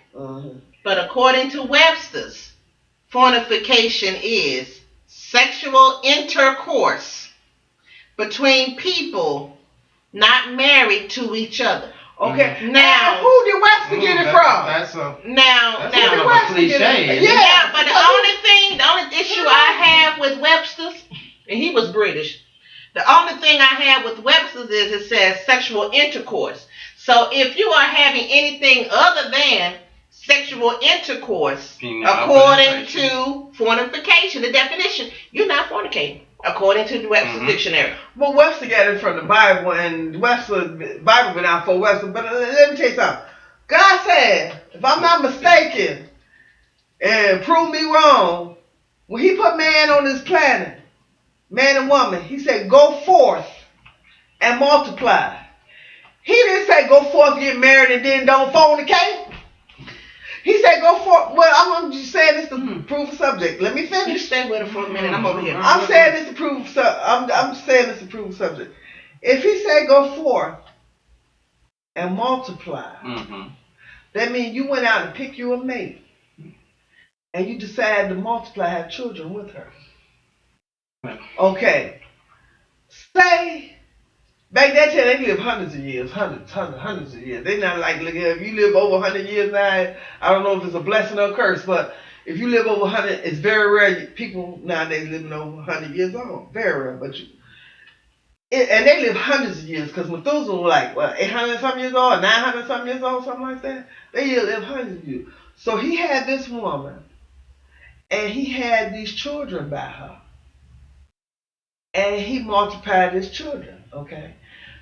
but according to Webster's, fornication is sexual intercourse between people not married to each other. Okay. Now, who did Webster get it from? That's a cliche. Yeah, but the only issue I have with Webster's, and he was British, the only thing I have with Webster's is it says sexual intercourse. So if you are having anything other than sexual intercourse, according to fornication, the definition, you're not fornicating, according to the Webster's dictionary. Well, Webster got it from the Bible, and the Bible been out for Webster. But let me tell you something. God said, if I'm not mistaken, and prove me wrong, when he put man on this planet, man and woman, he said, go forth and multiply. He didn't say go forth, get married, and then don't fornicate. He said go for. Well, I'm just saying this to prove a subject. Let me You finish. stay with her for a minute. I'm over here. I'm saying this to prove. I'm saying this to prove a subject. If he said go forth and multiply, that means you went out and picked you a mate, and you decided to multiply, have children with her. Okay. Say. Back that time, they live hundreds of years, hundreds of years. They not like, look, if you live over 100 years now, I don't know if it's a blessing or a curse, but if you live over 100, it's very rare. People nowadays living over 100 years old. Very rare, but and they live hundreds of years, because Methuselah was like, what, 800 something years old, or 900 something years old, something like that? They live hundreds of years. So he had this woman, and he had these children by her. And he multiplied his children, okay?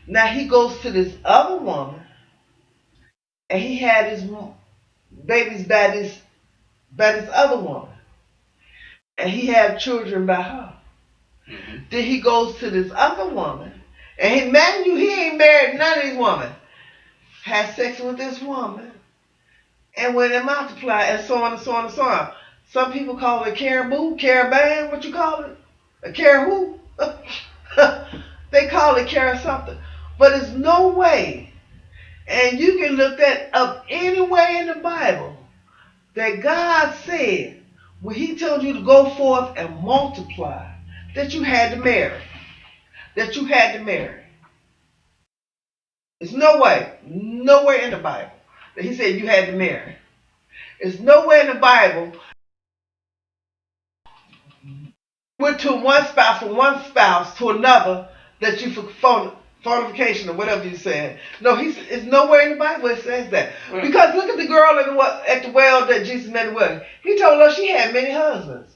Now he goes to this other woman, and he had his babies by this other woman. And he had children by her. Then he goes to this other woman, and he ain't married none of these women. Had sex with this woman, and when they multiply, and so on and so on and so on. Some people call it caribou, caravan, what you call it? A caribou? They call it carry something. But there's no way, and you can look that up anywhere in the Bible, that God said, when he told you to go forth and multiply, that you had to marry. That you had to marry. There's nowhere in the Bible that he said you had to marry. There's nowhere in the Bible went to one spouse from one spouse to another that you for fornication or whatever you said. No, it's nowhere in the Bible it says that. Because look at the girl at the well that Jesus met with. He told her she had many husbands.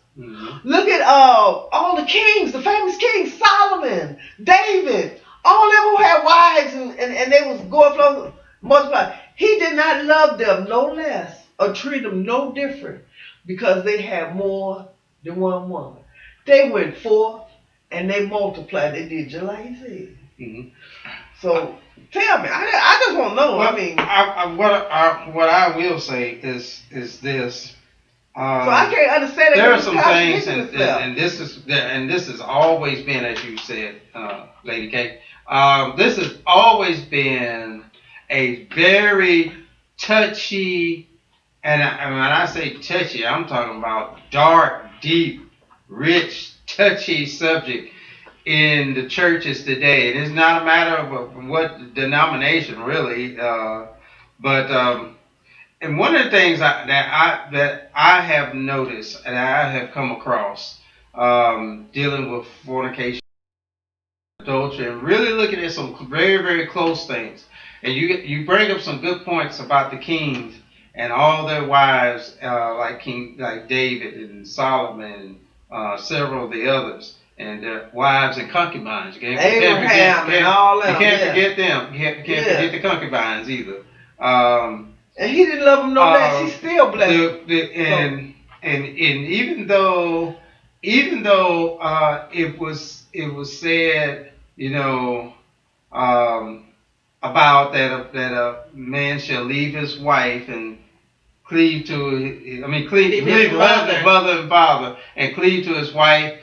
Look at all the kings, the famous kings, Solomon, David, all of them who had wives and they was going for multiply. He did not love them no less or treat them no different because they had more than one woman. They went forth and they multiplied. They did just like he said. So tell me, I just want to know. Well, I mean, what I will say is this. So I can't understand it. There are some things, and this has always been, as you said, Lady K. This has always been a very touchy, and when I say touchy, I'm talking about dark, deep, rich, touchy subject in the churches today. It is not a matter of what denomination, really, but. And one of the things that I have noticed and I have come across dealing with fornication, adultery, and really looking at some very, very close things. And you bring up some good points about the kings and all their wives, like David and Solomon and several of the others, and their wives and concubines. You can't forget them. You can't forget the concubines either. And he didn't love them no less. He still blessed. And even though it was said, about that a man shall leave his wife and cleave to his mother and father and cleave to his wife.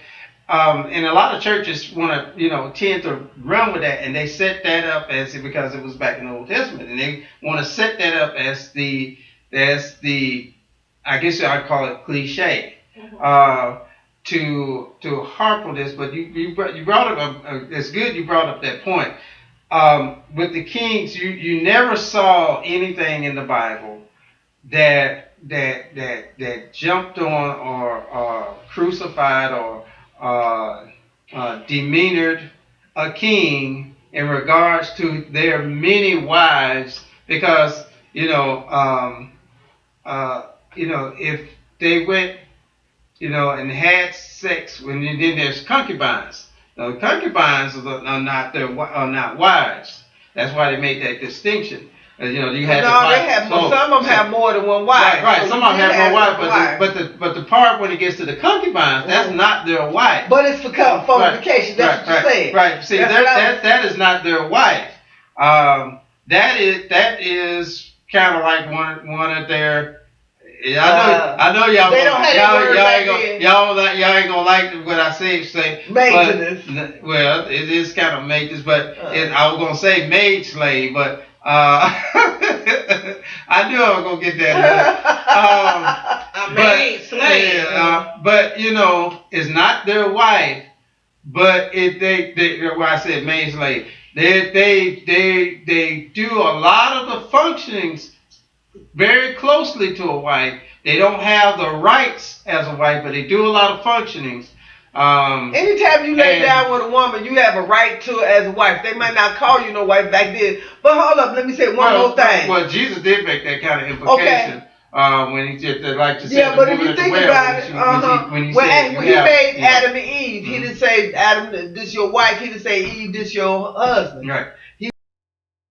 And a lot of churches want to, tend to run with that, and they set that up because it was back in the Old Testament, and they want to set that up as the I guess I'd call it cliche, to harp on this. But you brought up it's good you brought up that point. With the kings, you never saw anything in the Bible that jumped on or crucified or demeanored a king in regards to their many wives, because if they went and had sex, then there's concubines. Now, concubines are not wives. That's why they made that distinction. You had some of them have more than one wife. Right. So some of them have more wives, but the part when it gets to the concubines, that's not their wife. But it's for fornication. That's what you said. Right. See, that is not their wife. That is kind of like one of their Yeah, I know y'all. They don't have that word back then. Y'all ain't gonna like what I say. Maintenance. But, well, it is kind of maintenance, but I was gonna say maid slave, but I knew I was gonna get that. A maid slave. Yeah, but you know, it's not their wife, but they why I said maid slave. They do a lot of the functionings very closely to a wife. They don't have the rights as a wife, but they do a lot of functionings. Anytime you lay down with a woman, you have a right to it as a wife. They might not call you no wife back then. But hold up, let me say one more thing. Well, Jesus did make that kind of implication. Okay. When he did like to say yeah, but if you think about it, when he made Adam and Eve, he didn't say Adam, this your wife. He didn't say Eve, this your husband. Right. He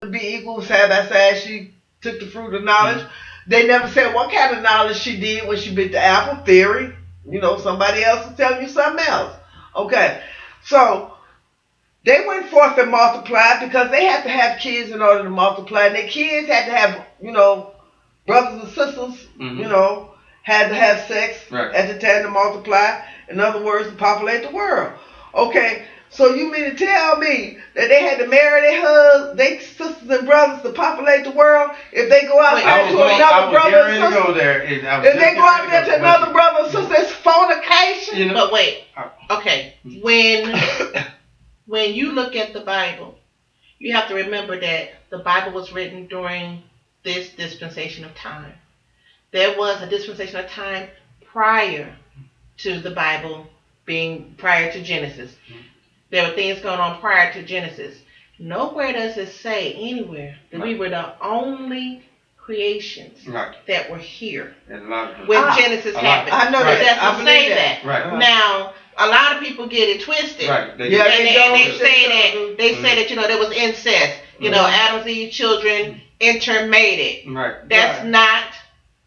would be equal side by side. She took the fruit of knowledge. They never said what kind of knowledge she did when she bit the apple. Theory. You know, somebody else is telling you something else. Okay. So they went forth and multiplied because they had to have kids in order to multiply. And their kids had to have, you know, brothers and sisters, you know, had to have sex at the time to multiply. In other words, to populate the world. Okay. So you mean to tell me that they had to marry their sisters and brothers to populate the world? If they go out there to another brother and sister, if they go out there to another brother and sister, it's fornication. You know, but wait, okay, when you look at the Bible, you have to remember that the Bible was written during this dispensation of time. There was a dispensation of time prior to the Bible being prior to Genesis. There were things going on prior to Genesis. Nowhere does it say anywhere that we were the only creations that were here when Genesis happened. I know that. It doesn't say that. Right. Now, a lot of people get it twisted. Right. They say that you know there was incest. You know, Adam's Eve children intermated. Right. That's not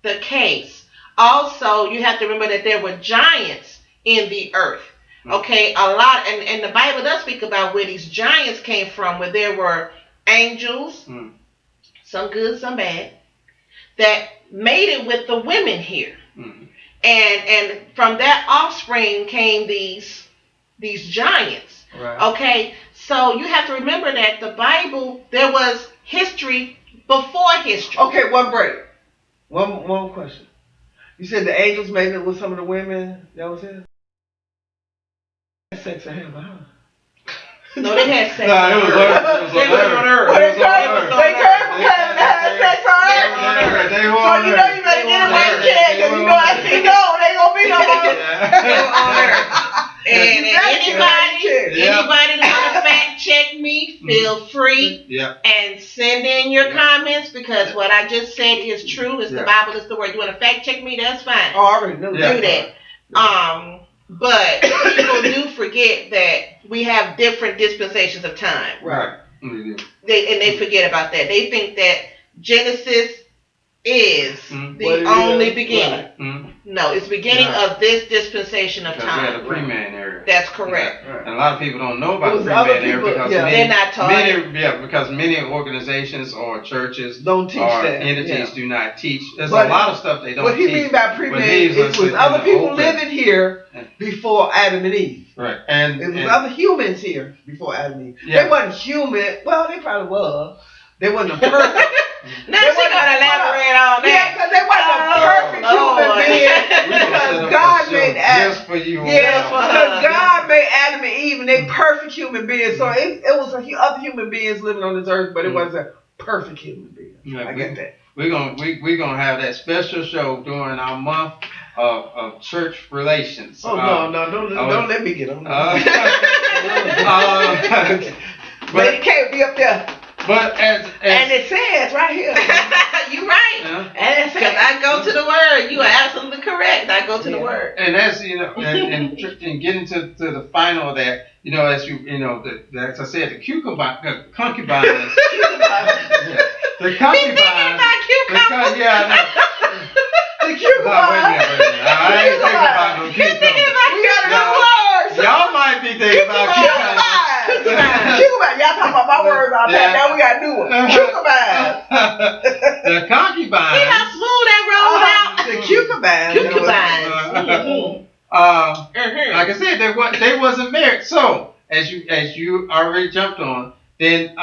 the case. Also, you have to remember that there were giants in the earth. Okay, a lot, and the Bible does speak about where these giants came from, where there were angels, some good, some bad, that made it with the women here. And from that offspring came these giants. Right. Okay, so you have to remember that the Bible, there was history before history. Okay, one break. One question. You said the angels made it with some of the women that was here? Sex in heaven, huh? No, they had sex on earth. They were on earth. They came from heaven and had sex on earth. So you know you better get away with that because you know I see no, they gonna be no more. They were on earth. And anybody that want to fact check me, feel free and send in your comments because what I just said is true. It's the Bible is the word. You want to fact check me? That's fine. Oh, I already know that. Do that. But people do forget that we have different dispensations of time. Right. They forget about that. They think that Genesis is the only beginning. Right. No, it's the beginning of this dispensation of time. We had a pre-man era. That's correct. Right. And a lot of people don't know about the pre-man era because they're not taught. Because many organizations or churches don't teach or that. entities do not teach. There's a lot of stuff they don't teach. What he mean by pre-man it was other people living here before Adam and Eve. Right. And it was other humans here before Adam and Eve. Yeah. They wasn't human. Well, they probably was. They wasn't a perfect. Now she's going to elaborate on that. Yeah, because they wasn't a perfect human being. Because God made Adam. Just for you. Yeah, because God made Adam and Eve and they perfect human beings. So it was other human beings living on this earth, but it wasn't a perfect human being. Yeah, I get that. We're gonna have that special show during our month of church relations. Oh don't let me get on that. But it can't be up there. But and it says right here. You're right. And it says I go to the word. You are absolutely correct. I go to the word. And that's and getting to the final of that, as as I said, the concubine. The concubine. The concubine. The concubine. I ain't thinking about no concubine. We got no words. Y'all might be thinking about concubine. Concubine. Y'all talking about my words all that. Now we got new ones. Concubine. The concubine. See how smooth that rolls out? The concubines. Concubines. Like I said, they wasn't married. So as you already jumped on, then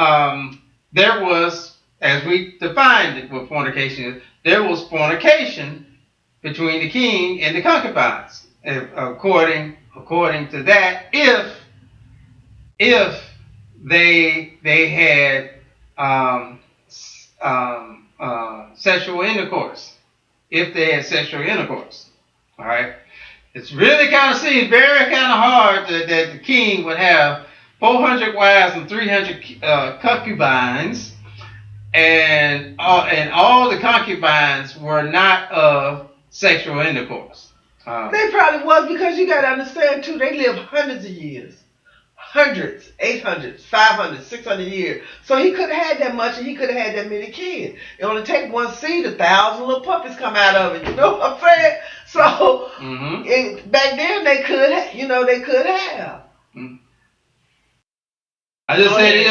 there was, as we defined it, what fornication is, there was fornication between the king and the concubines. According to that, if they had sexual intercourse, all right. It's really kind of seems very kind of hard that the king would have 400 wives and 300 concubines, and all the concubines were not of sexual intercourse. They probably was, because you got to understand too, they lived hundreds of years. Hundreds, 800, 500, 600 years. So he could have had that much, and he could have had that many kids. It only take one seed, 1,000 little puppies come out of it. You know what I'm saying? So back then they could have. Mm-hmm. I just find it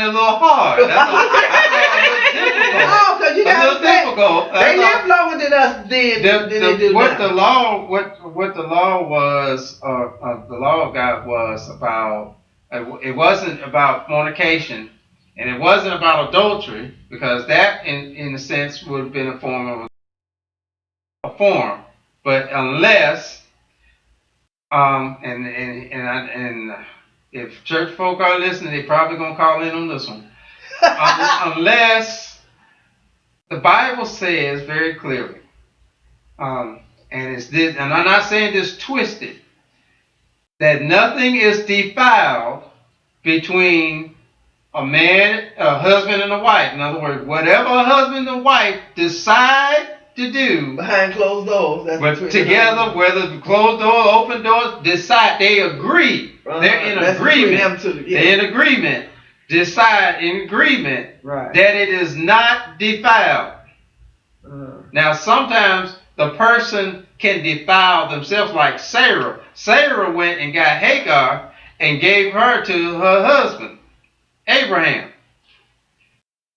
a little hard. That's all. No, because you got to say difficult. They lived longer than us did. What the law was, the law of God was about. It wasn't about fornication, and it wasn't about adultery, because that, in a sense, would have been a form. But unless, and if church folk are listening, they probably gonna call in on this one. Unless the Bible says very clearly, and it's this, and I'm not saying this twisted, that nothing is defiled between a man, a husband, and a wife. In other words, whatever a husband and wife decide to do behind closed doors, together, whether closed door, open doors, decide, they agree. They're in agreement. They're in agreement. Decide in agreement that it is not defiled. Now, sometimes the person can defile themselves, like Sarah. Sarah went and got Hagar and gave her to her husband, Abraham.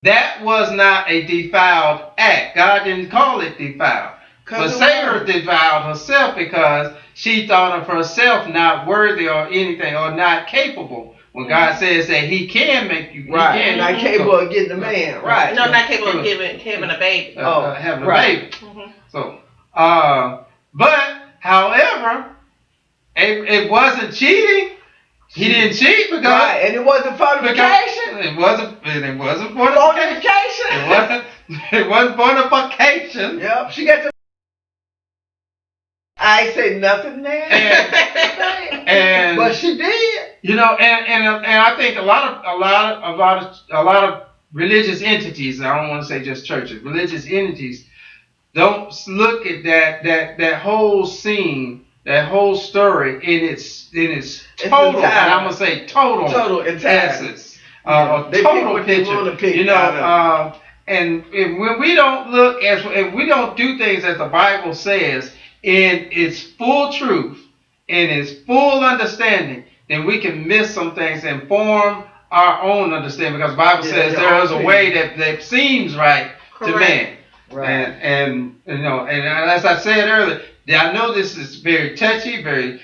That was not a defiled act. God didn't call it defiled. But Sarah defiled herself because she thought of herself not worthy or anything, or not capable. When God says that He can make you, not capable of getting a man, right? No, not capable of having a baby. Having a baby. Mm-hmm. So, but however, it wasn't cheating. He didn't cheat because, and it wasn't fornication. It wasn't fornication. It wasn't fornication. Yep, she got the. I say nothing there. And but she did. You know, and I think a lot of religious entities, I don't want to say just churches, religious entities don't look at that whole scene, that whole story in its total, and I'm gonna say total essence, total picture. You know, and when we don't look if we don't do things as the Bible says in its full truth, in its full understanding, then we can miss some things and form our own understanding, because the Bible says there is a way that seems right to man. Right. And you know, and as I said earlier, I know this is very touchy, very,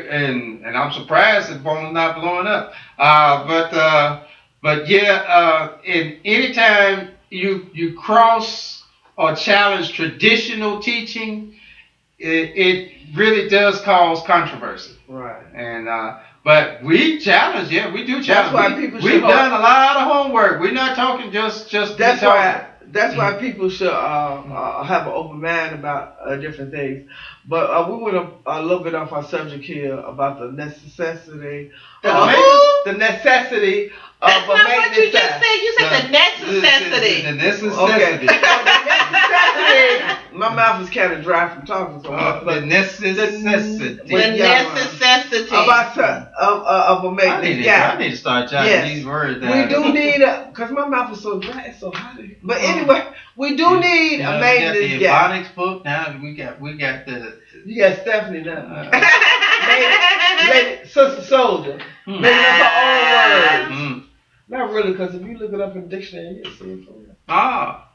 and I'm surprised the phone's not blowing up. But yeah, and anytime you cross or challenge traditional teaching, it really does cause controversy. Right. And but we challenge, we do challenge. That's why people we've done a lot of homework. We're not talking just. That's why people should have an open mind about different things. But we went a little bit off our subject here about the necessity. The necessity of That's not what you just said. You said the necessity. The necessity. Okay. The necessity. My mouth is kind of dry from talking so much. The necessity. The necessity. Of a maintenance. I need to start jotting these words down. We do need because my mouth is so dry, it's so hot. But anyway, we do need a maintenance guy. We got the Ebonics book now. We got the. You got Stephanie now. Lady, Sister Soldier. Making up her own words. Not really, because if you look it up in the dictionary, you'll see it for real. Ah.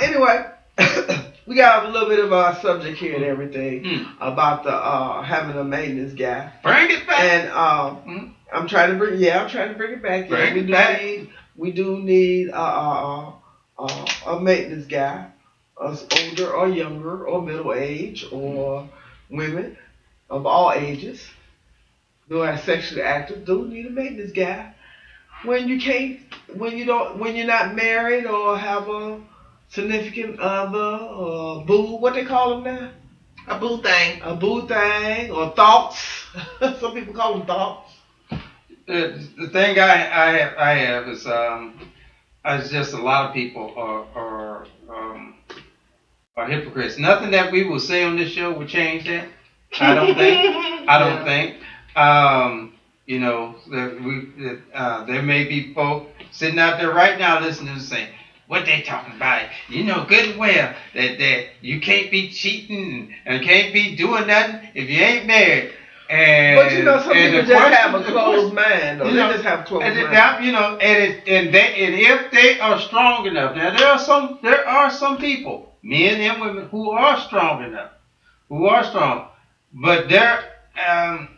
Anyway, we got a little bit of our subject here and everything about the having a maintenance guy. Bring it back. And I'm trying to bring it back. We do need a maintenance guy, us older or younger or middle age or women of all ages who are sexually active do need a maintenance guy. When you're not married or have a significant other or boo, what they call them now? A boo thing. A boo thing or thoughts. Some people call them thoughts. The thing I have is it's just a lot of people are hypocrites. Nothing that we will say on this show will change that. I don't think. You know, there may be folk sitting out there right now listening and saying, what they talking about? You know good and well that you can't be cheating and can't be doing nothing if you ain't married. But you know, some people just have a closed mind. They just have closed mind. You know, and if they are strong enough, now there are some people, men and women, who are strong enough, but they're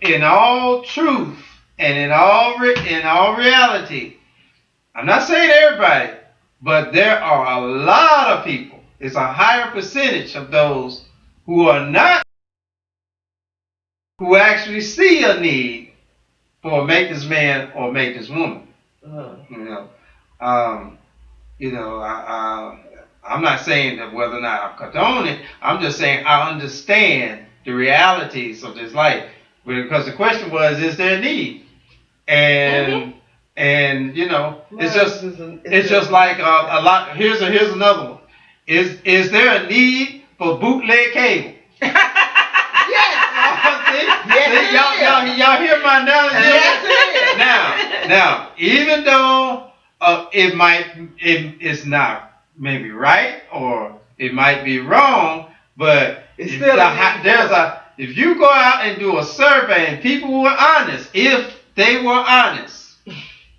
in all truth and in all reality. I'm not saying everybody, but there are a lot of people. It's a higher percentage of those who are not, who actually see a need for a maintenance man or a maintenance woman. I'm not saying that whether or not I condone it. I'm just saying I understand the realities of this life. Because the question was, is there a need? And you know, it's just like a lot. Here's another one. Is there a need for bootleg cable? Y'all hear my analogy? Yes. Now, even though it's not maybe right or it might be wrong, but it's still if you go out and do a survey and people were honest, if they were honest,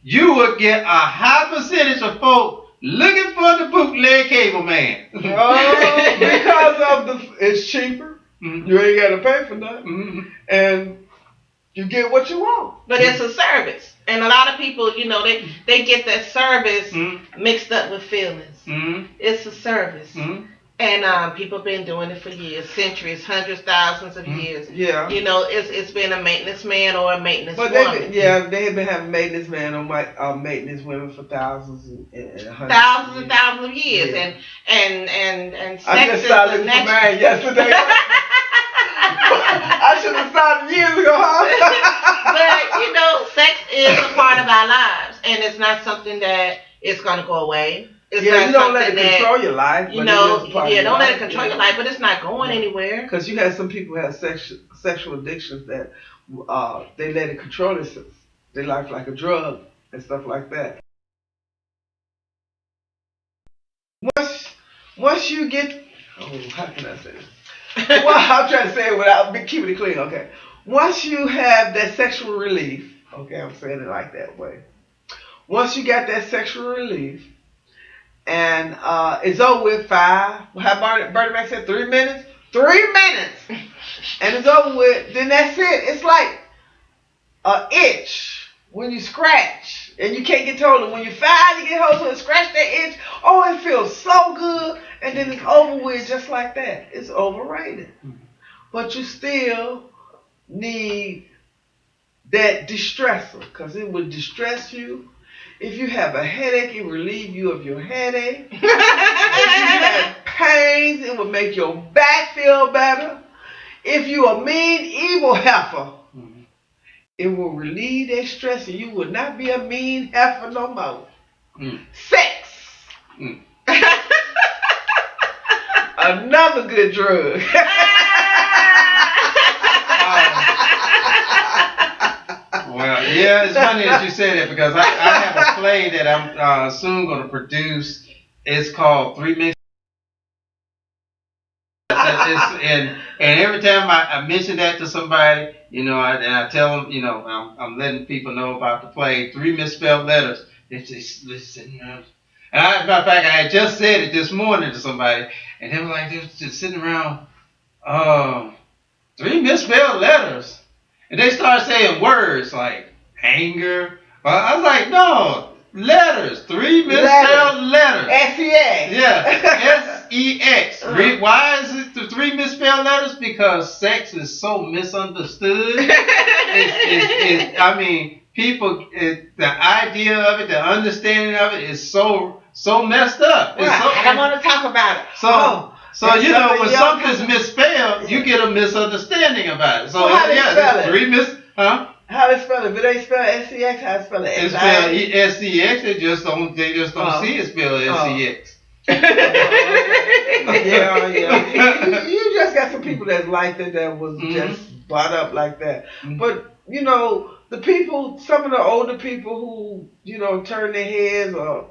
you would get a high percentage of folk looking for the bootleg cable man. Because it's cheaper. Mm-hmm. You ain't got to pay for nothing. Mm-hmm. And you get what you want. But it's a service. And a lot of people, you know, they get that service mixed up with feelings. Mm-hmm. It's a service. Mm-hmm. And people have been doing it for years, centuries, hundreds, thousands of years. Yeah. You know, it's been a maintenance man or a maintenance woman. They have been having maintenance man or maintenance women for thousands and hundreds. Thousands and thousands of years. Yeah. And sex I just started this man yesterday. I should have started years ago, huh? But, you know, sex is a part of our lives. And it's not something that is going to go away. It's you don't let it control your life. You know, don't let it control your life, but it's not going anywhere. Because you have some people who have sexual addictions that they let it control their life like a drug and stuff like that. Once you get, how can I say this? Well, I'm trying to say it without keeping it clean. Okay, once you have that sexual relief, okay, I'm saying it like that way. Once you got that sexual relief. And it's over with 5. How Bernie Mac said 3 minutes? 3 minutes! And it's over with, then that's it. It's like an itch when you scratch and you can't get hold of it. When you finally get hold of it and scratch that itch, oh, it feels so good. And then it's over with just like that. It's overrated. But you still need that distressor because it will distress you. If you have a headache, it will relieve you of your headache. If you have pains, it will make your back feel better. If you're a mean, evil heifer, it will relieve that stress and you will not be a mean heifer no more. Sex. Another good drug. Well, yeah, it's funny that you say that because I have a play that I'm soon going to produce. It's called 3 Minutes. And every time I mention that to somebody, you know, and I tell them, you know, I'm letting people know about the play, 3 misspelled letters. They just listen, and Matter of fact, I had just said it this morning to somebody, and they were like, they was just sitting around, 3 misspelled letters. And they started saying words like anger. Well, I was like, no, letters. 3 misspelled letters. S-E-X. Yeah, S-E-X. Why is it the 3 misspelled letters? Because sex is so misunderstood. I mean, people, the idea of it, the understanding of it is so messed up. Right. I don't want to talk about it. So you know, when something's misspelled, you get a misunderstanding about it. So well, how they spell it? 3 How they spell it? But they spell S-E-X. How they spell it? It's spelled S-E-X. They just don't see it spelled S-E-X. Yeah. You just got some people that's like that was just brought up like that. But you know, the people, some of the older people who turn their heads or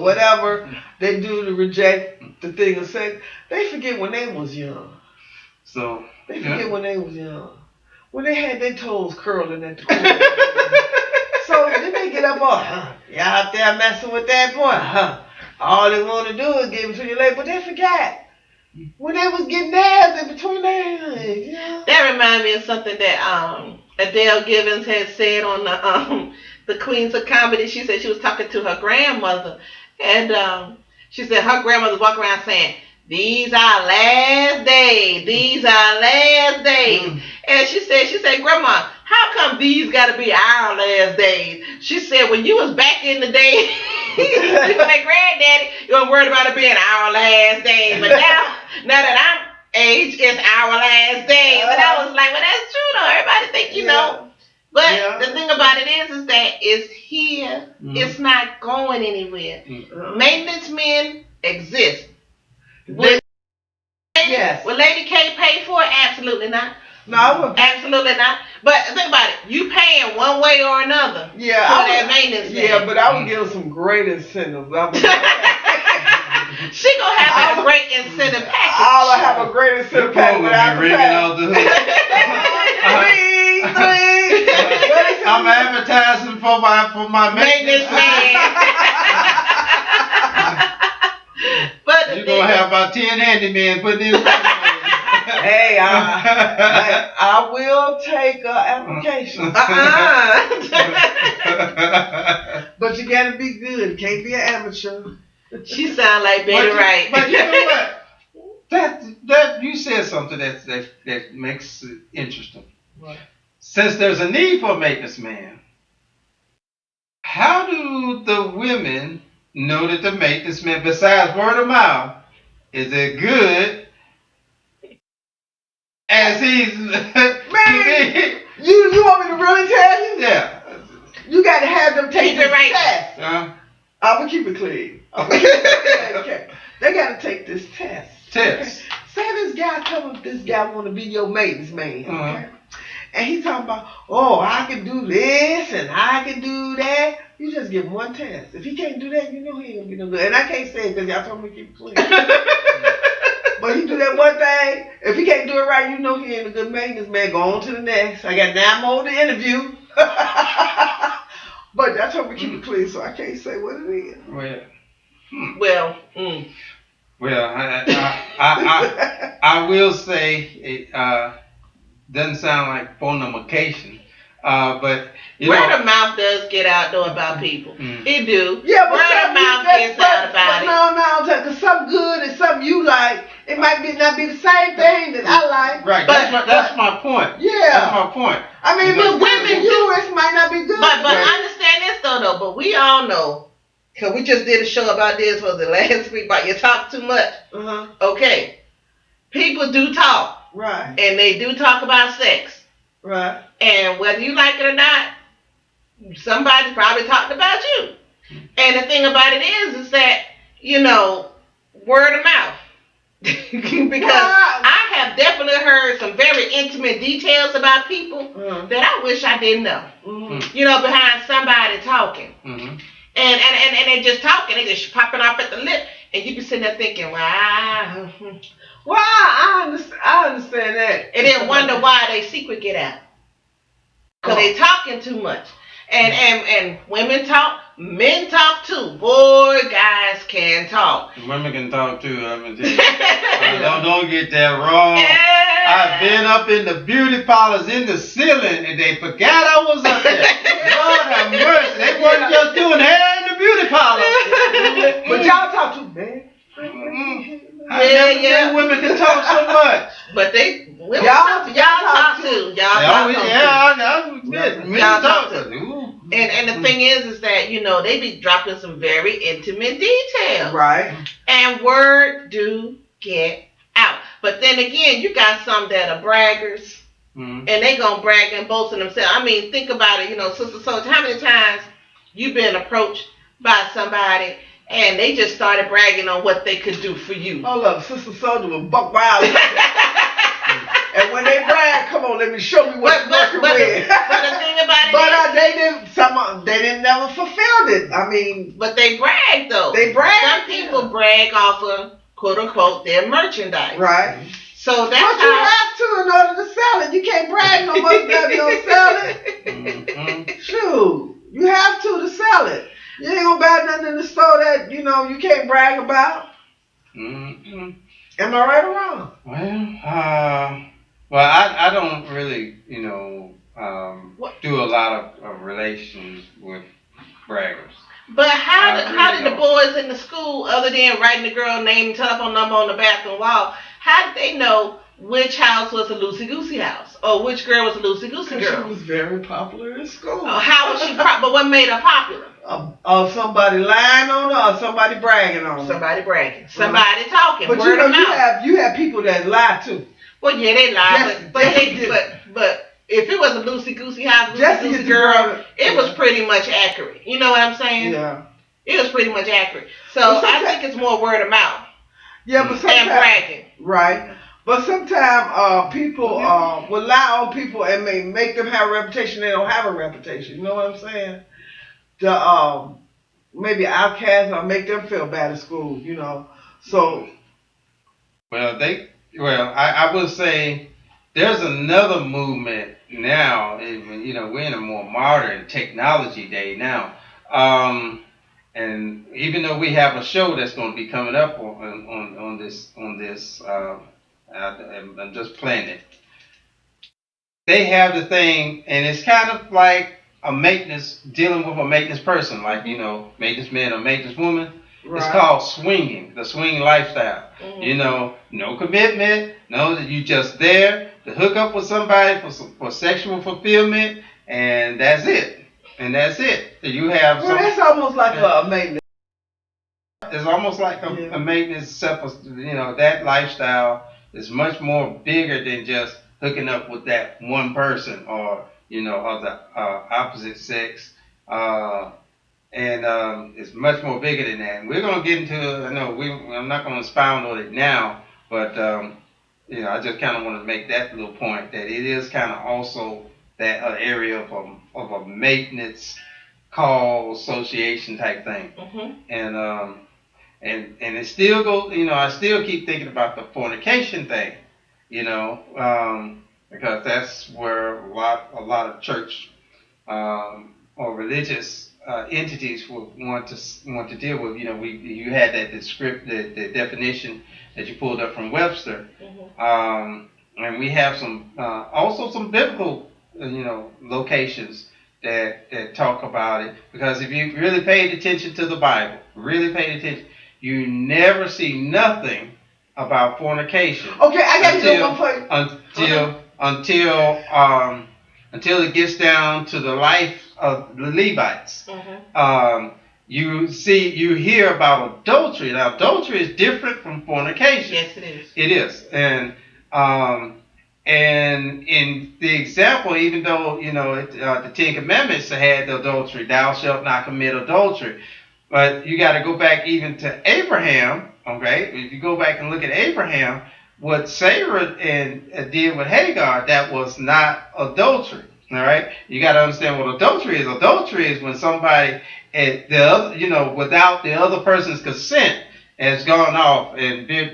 whatever they do to reject the thing of sex, they forget when they was young. So they forget when they was young, when they had their toes curling at the corner. So then they get up y'all out there messing with that boy, all they want to do is give it to you later, but they forgot when they was getting theirs in between their legs. That reminds me of something that Adele Givens had said on the Queens of Comedy. She said she was talking to her grandmother, and she said her grandmother was walking around saying, "These are last days. These are last days." And she said, "Grandma, how come these got to be our last days?" She said, "When you was back in the day, like granddaddy, you were worried about it being our last days. But now that I'm age, it's our last days." And I was like, well, that's true though. Everybody think you know. But the thing about it is that it's here. It's not going anywhere. Maintenance men exist. Will Lady K pay for it? Absolutely not. No, I would. Absolutely not. But think about it. You paying one way or another for that maintenance man. Yeah, but I would give them some great incentives. She gonna have a great incentive package. I'll have a great incentive package without the I'm advertising for my maintenance man. But you're gonna have about 10 handymen putting in. Hey, I will take applications. But you gotta be good. You can't be an amateur. She sound like Betty Wright. But you know what? That you said something that makes it interesting. What? Since there's a need for a maintenance man, how do the women know that the maintenance man, besides word of mouth, is as good as he's? Man, you want me to really tell you? Yeah. You got to have them take the test. I'm gonna keep it clean. Okay. They got to take this test. Okay? Say this guy want to be your maintenance man. Okay. And he's talking about, I can do this and I can do that. You just give him one test. If he can't do that, you know he ain't gonna be no good. And I can't say it because y'all told me to keep it clean. But he do that one thing. If he can't do it right, you know he ain't a good maintenance man. Go on to the next. I got 9 more to interview. But y'all told me to keep it clean, so I can't say what it is. Well, I will say it doesn't sound like phonemication, but word of mouth does get out though about people. It do. Yeah, but word of mouth gets out about it. No, because something good and something you like, it might not be the same thing that I like. Right. That's my point. Yeah. That's my point. I mean, but women yours might not be good. But understand this though. But we all know, because we just did a show about this for the last week. About you talk too much. Okay. People do talk. Right. And they do talk about sex. Right. And whether you like it or not, somebody probably talked about you. And the thing about it is that, word of mouth. Because I have definitely heard some very intimate details about people that I wish I didn't know. Behind somebody talking. And they just talking, they just popping off at the lip. And you be sitting there thinking, wow. Well, I understand that. And then wonder why they secret get out. Because they talking too much. And women talk, men talk too. Boy, guys can talk. Women can talk too. I'm gonna tell you. Don't get that wrong. I've been up in the beauty parlors in the ceiling, and they forgot I was up there. Lord have mercy. They weren't just doing hair in the beauty parlor. But y'all talk too, man. Yeah. Women can talk so much. But y'all talk too. Y'all talk too. And the thing is that, you know, they be dropping some very intimate details. Right. And word do get out. But then again, you got some that are braggers. And they gonna brag and boast in themselves. I mean, think about it, you know, Sister Soldier, how many times you been approached by somebody and they just started bragging on what they could do for you? Hold up, Sister Soldier was buck wild. And when they brag, come on, let me show you what you're working with. But the thing about it they didn't never fulfill it. I mean, but they brag though. They brag. Some people brag off of quote unquote their merchandise. Right. So that's but you have to in order to sell it. You can't brag no more if you don't sell it. Shoot, you have to sell it. You ain't gonna buy nothing in the store that you know you can't brag about. Am I right or wrong? Well, I don't really, you know, do a lot of relations with braggers. But how did the boys in the school, other than writing the girl name and telephone number on the bathroom wall, how did they know which house was a loosey-goosey house or which girl was a loosey-goosey girl? She was very popular in school. How was she but what made her popular? Somebody lying on her or somebody bragging on her. Somebody bragging. Somebody talking. But word you of know, mouth. you have people that lie too. Well, yeah, they lie, Yes, but if it was a loosey-goosey house, loosey-goosey girl, it was pretty much accurate. You know what I'm saying? Yeah. It was pretty much accurate. So I think it's more word of mouth. Yeah, but sometimes, and bragging. Right. But sometimes people will lie on people and make them have a reputation they don't have a reputation. You know what I'm saying? To maybe outcast or make them feel bad at school. You know. So. Well, I will say there's another movement now. You know, we're in a more modern technology day now. And even though we have a show that's going to be coming up on this, I'm just playing it. They have the thing, and it's kind of like dealing with a maintenance person, like, you know, maintenance man or maintenance woman. Right. It's called swinging, the swinging lifestyle. You know, no commitment, no, you just there to hook up with somebody for sexual fulfillment, and that's it. You have that's almost like a maintenance. It's almost like a maintenance, you know, that lifestyle is much more bigger than just hooking up with that one person or, you know, of the opposite sex. And it's much more bigger than that. And we're going to get into, I'm not going to expound on it now, but, you know, I just kind of want to make that little point that it is kind of also that area of a maintenance call association type thing. And it still goes, you know, I still keep thinking about the fornication thing, you know, because that's where a lot of church or religious entities would want to deal with. You know, you had the definition that you pulled up from Webster, and we have some also some biblical you know, locations that talk about it, because if you really paid attention to the Bible, you never see nothing about fornication. Okay, I got to go one point. Until it gets down to the life of the Levites. You hear about adultery. Now, adultery is different from fornication. Yes, it is. It is. And in the example, even though, you know, the Ten Commandments had the adultery, thou shalt not commit adultery. But you got to go back even to Abraham, okay? If you go back and look at Abraham, what Sarah did with Hagar, that was not adultery, all right? You got to understand what adultery is. Adultery is when somebody, without the other person's consent, has gone off.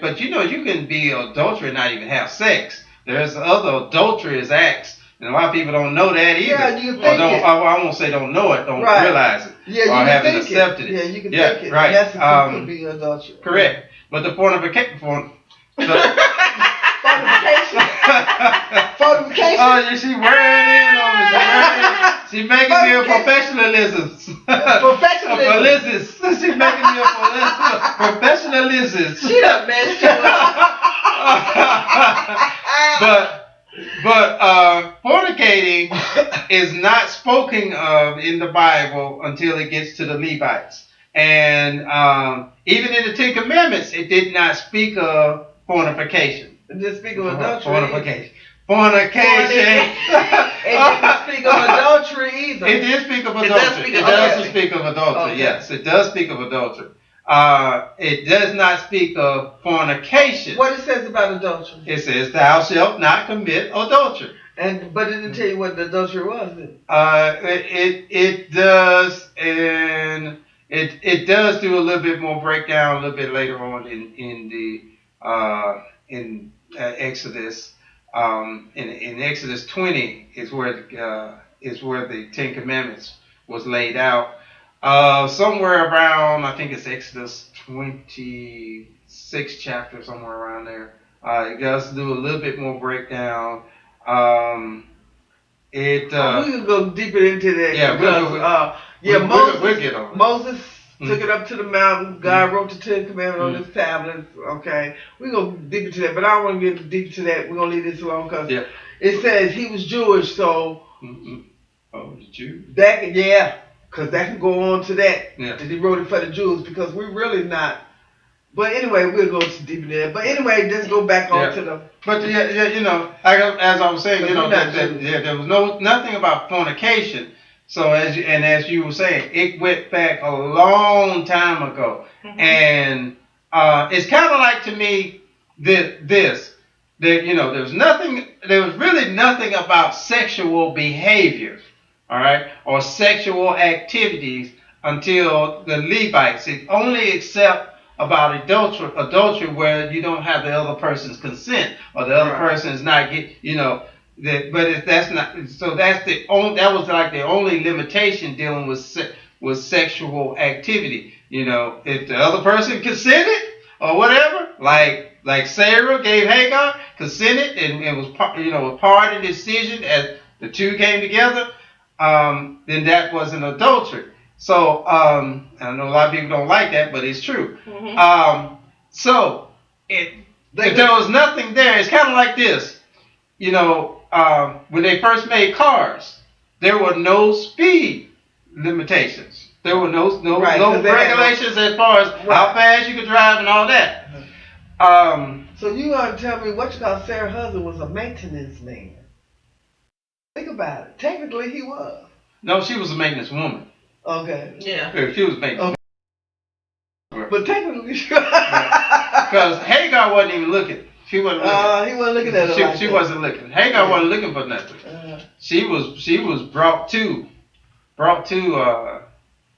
But, you know, you can be adultery and not even have sex. There's other adulterous acts And a lot of people don't know that either. Yeah, you or think don't, it. I won't say don't know it, don't Right. realize it. Yeah, or you can haven't think accepted it. it. Yeah, you can Yeah, think it. right. That's could be adultery. Correct. But the fornication. Fornication. Oh, yeah, she wearing in on me. She making me a professionalism. Professionalism. She making me a professionalism. She done messed you up. But fornicating is not spoken of in the Bible until it gets to the Levites. And even in the Ten Commandments, it did not speak of fornication. It didn't speak of adultery. Fornication. It didn't speak of adultery either. It did speak of It adultery. does speak It of does adultery. speak of adultery. Okay. Yes, it does speak of adultery. It does not speak of fornication. What it says about adultery. It says, "Thou shalt not commit adultery." But it didn't tell you what the adultery was, did it? It does, and it does do a little bit more breakdown a little bit later on in Exodus. In Exodus 20 is where the Ten Commandments was laid out. Somewhere around, I think it's Exodus 26 chapter, somewhere around there. It does do a little bit more breakdown. We can go deeper into that. Yeah, because, we'll get on. Moses took it up to the mountain. God wrote the Ten Commandments on Mm-hmm. his tablets. Okay, we go deeper into that, but I don't want to get deep to that. We're gonna leave this alone because it says he was Jewish, so the Jew. Because that can go on to that. Yeah. That he wrote it for the Jews because we're really not. But anyway, we'll go deep in there. But anyway, let's go back on to the. But as I was saying, there was nothing about fornication. So as you were saying, it went back a long time ago, and it's kind of like to me that there was really nothing about sexual behavior, all right, or sexual activities until the Levites. It only except about adultery where you don't have the other person's consent or the other person is not that's not. So that was like the only limitation dealing with sexual activity. If the other person consented or whatever, like Sarah gave Hagar, consented and it was part of the decision as the two came together, then that was an adultery. So I know a lot of people don't like that, but it's true. If there was nothing there, it's kind of like this. When they first made cars, there were no speed limitations. There were no regulations as far as how fast you could drive and all that. So you want to tell me what you call Sarah's husband was a maintenance man? Think about it. Technically, he was. No, she was a maintenance woman. Okay. Yeah. She was maintenance. Okay. But technically, because Hagar wasn't even looking. She wasn't looking. He wasn't looking at her. She wasn't looking. Hagar wasn't looking for nothing. She was brought to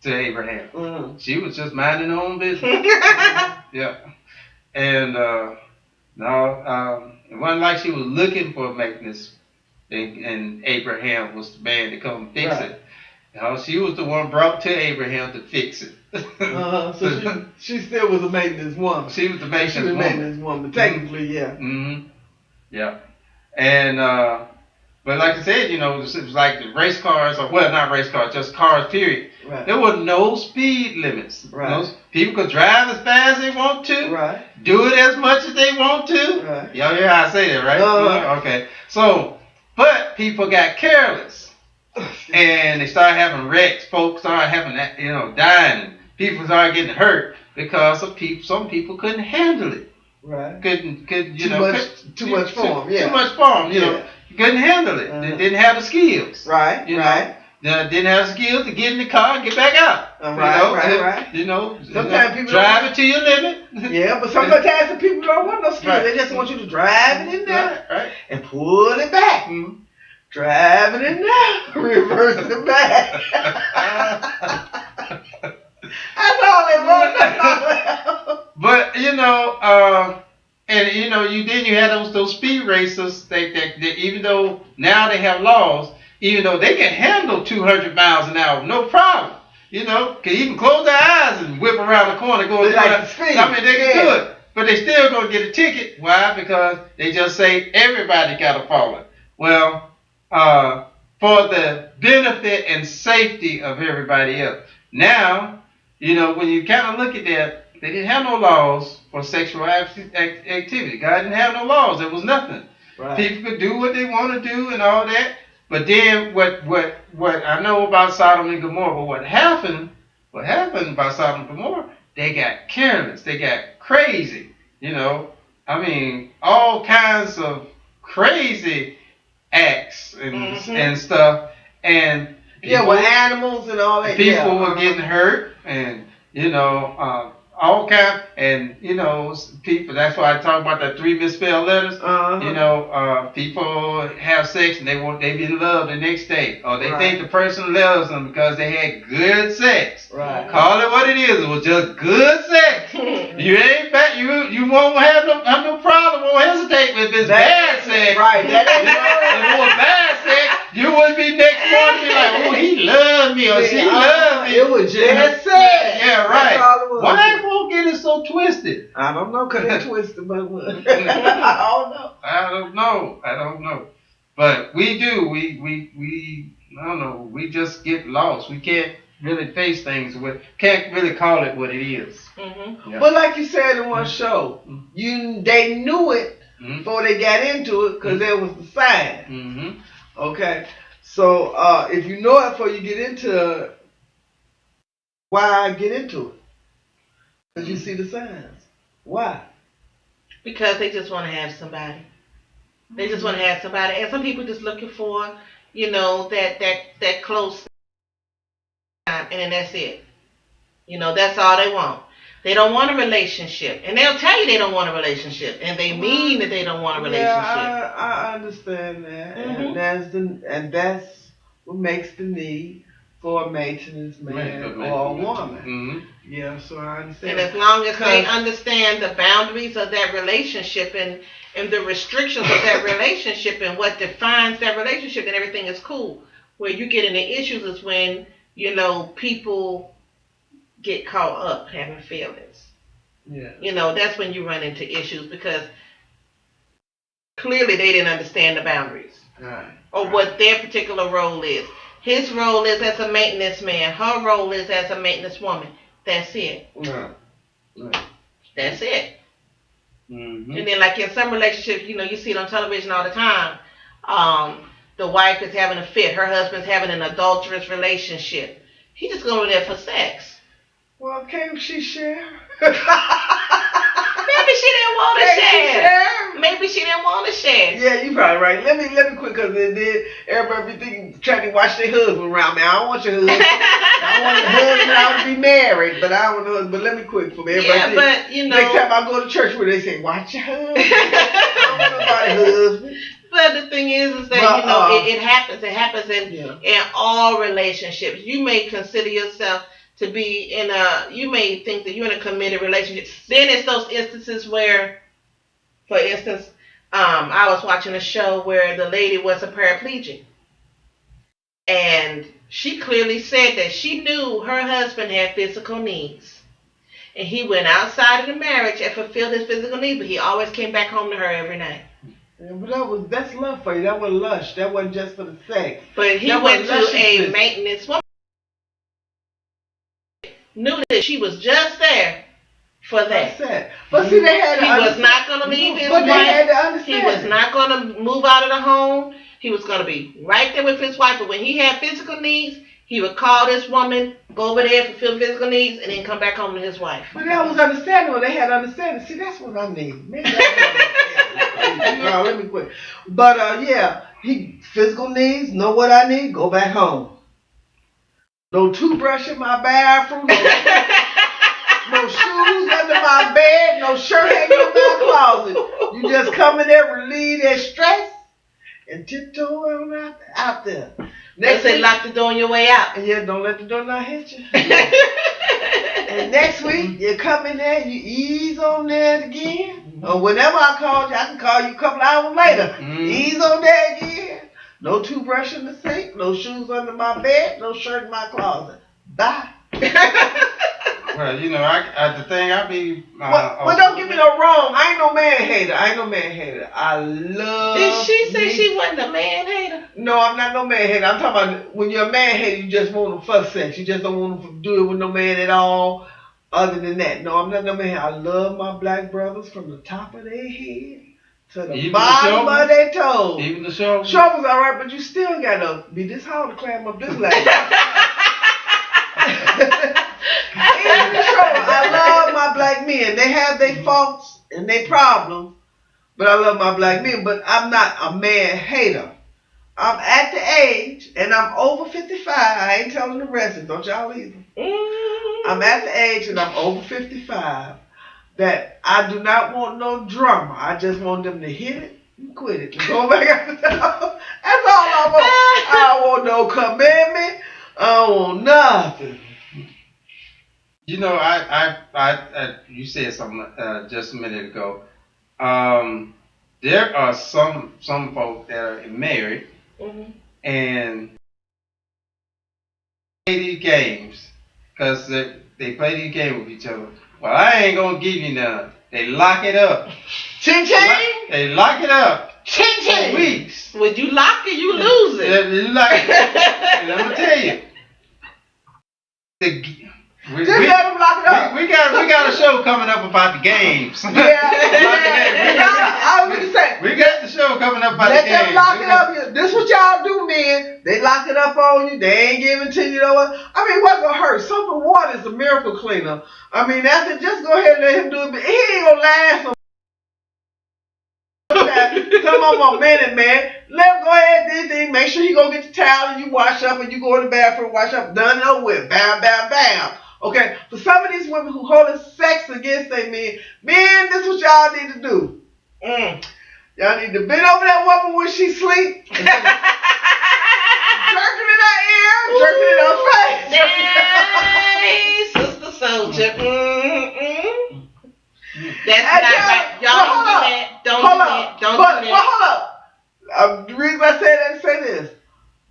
Abraham. She was just minding her own business. Yeah. And it wasn't like she was looking for maintenance, and Abraham was the man to come fix it. She was the one brought to Abraham to fix it. So she still was a maintenance woman. She was the maintenance woman. Technically, yeah. Mm-hmm. Yeah. And but like I said, it was like the race cars, not race cars, just cars, period. Right. There were no speed limits. Right. People could drive as fast as they want to. Right. Do it as much as they want to. Right. Y'all hear how I say that, right? Okay. So, but people got careless. And they started having wrecks. Folks started having that, dying. People started getting hurt because some people couldn't handle it. Right. Couldn't too much for them. Yeah. Too much for them. You couldn't handle it. They didn't have the skills. Right. Right. Didn't have the skills to get in the car and get back out. Right. Sometimes people drive it to your limit. Yeah, but sometimes the people don't want no skills. Right. They just want you to drive it in there right. and pull it back. Mm-hmm. Drive it in there, reverse it back. That's all they want. But And you had those speed racers that even though now they have laws, even though they can handle 200 miles an hour, no problem. Can even close their eyes and whip around the corner going. They like the speed. I mean, they can do it, but they still gonna get a ticket. Why? Because they just say everybody gotta follow it. Well, for the benefit and safety of everybody else. Now, when you kind of look at that, they didn't have no laws for sexual activity. God didn't have no laws. There was nothing. Right. People could do what they want to do and all that. But then what I know about Sodom and Gomorrah, but what happened by Sodom and Gomorrah, they got careless. They got crazy. I mean, all kinds of crazy acts and stuff. And people, with animals and all that. People were getting hurt, and all kind, and people. That's why I talk about the 3 misspelled letters. People have sex and they be in love the next day, or they think the person loves them because they had good sex. Right. Call it what it is. It was just good sex. You ain't bad. You won't have no problem. Won't hesitate if it's bad sex. Right. If it was bad sex, you wouldn't be next morning be like, oh, he loved me or she loved me. It was just sex. Yeah, right. Why folk get it so twisted? I don't know, because they twisted, but I don't know. But we do. We I don't know. We just get lost. We can't really face things can't really call it what it is. Mm-hmm. Yeah. But like you said in one show, they knew it before they got into it because there was the sign. Mm-hmm. Okay, so if you know it before you get into it, why get into it? Because you see the signs. Why? Because they just want to have somebody. They just want to have somebody, and some people just looking for, that close time, and then that's it. That's all they want. They don't want a relationship, and they'll tell you they don't want a relationship, and they mean that they don't want a relationship. Yeah, I understand that, and that's what makes the need for a maintenance man or a woman. Mm-hmm. Yeah, so I understand. And as long as they understand the boundaries of that relationship and the restrictions of that relationship and what defines that relationship, then everything is cool. Where you get into issues is when, people get caught up having feelings. Yeah. That's when you run into issues because clearly they didn't understand the boundaries. Right. Or what their particular role is. His role is as a maintenance man. Her role is as a maintenance woman. That's it. Right. That's it. Mm-hmm. And then, like in some relationships, you see it on television all the time. The wife is having a fit. Her husband's having an adulterous relationship. He just going there for sex. Well, can't she share? Maybe she didn't want to share. Maybe she didn't want to share. Yeah, you probably right. Let me quit because then everybody be thinking, trying to watch their husband around me. I don't want your husband. I want your husband. I want to be married, but I don't want husband. But let me quit for me. Everybody but next time I go to church where they say, watch your husband. I don't want nobody's husband. But the thing is that it happens. It happens in all relationships. You may consider yourself to be you may think that you're in a committed relationship. Then it's those instances where, for instance, I was watching a show where the lady was a paraplegic. And she clearly said that she knew her husband had physical needs. And he went outside of the marriage and fulfilled his physical needs, but he always came back home to her every night. Yeah, but that's love for you. That wasn't lust. That wasn't just for the sex. But he went to a maintenance woman. Knew that she was just there for that. But see, they had to He was not going to leave his wife. They had to understand. He was not going to move out of the home. He was going to be right there with his wife. But when he had physical needs, he would call this woman, go over there, fulfill physical needs, and then come back home to his wife. But that was understandable. They had understanding. See, that's what I need. Maybe no, let me quit. But he physical needs, know what I need, go back home. No toothbrush in my bathroom, no shoes under my bed, no shirt hanging in my closet. You just come in there, relieve that stress, and tiptoe on out there. They say lock the door on your way out. And don't let the door not hit you. And next week, you come in there, you ease on there again. Whenever I called you, I can call you a couple hours later. Mm-hmm. He's on there again. No toothbrush in the sink, no shoes under my bed, no shirt in my closet. Bye. Well, you know, the thing I be. Well, don't get me no wrong. I ain't no man hater. I love. Did she say she wasn't a man hater? No, I'm not no man hater. I'm talking about when you're a man hater, you just want them for sex. You just don't want them to do it with no man at all. Other than that, no, I'm not no man hater. I love my black brothers from the top of their head to the bottom of their toes. Even the shoulders? Shoulders all right, but you still gotta be this hard to climb up this ladder. I love my black men. They have their faults and their problems, but I love my black men. But I'm not a man hater. I'm at the age, and I'm over 55. I ain't telling the rest, don't y'all either. I'm at the age, and I'm over 55, that I do not want no drama. I just want them to hit it and quit it. And go back out the top. That's all I want. I don't want no commitment. I don't want nothing. You know, you said something just a minute ago. There are some folks that are married and play these games because they play these games with each other. Well, I ain't gonna give you none. They lock it up. Ching ching. They lock it up. Ching ching. For weeks. When you lock it, you lose it. You lock it. And I'm gonna tell you. Just let them lock it up. We got a show coming up about the games. Yeah. I was gonna say. We got the show coming up about the games. Let them lock it up. This what y'all do, man. They lock it up on you. They ain't giving to you. I mean, what's gonna hurt? Soap and water is a miracle cleaner. I mean, after just go ahead and let him do it. But he ain't gonna last. Come on, man. Let him go ahead and do this thing. Make sure he go get the towel and you wash up and you go in the bathroom, wash up. Done and over with. Bam, bam, bam. Okay, for some of these women who holding sex against their men, this is what y'all need to do. Y'all need to bend over that woman when she sleep. Jerking in her ear, jerking in her face. Hey, Sister Soldier. That's not right. Y'all don't do that. Don't do that. But hold up. The reason I say that, say this.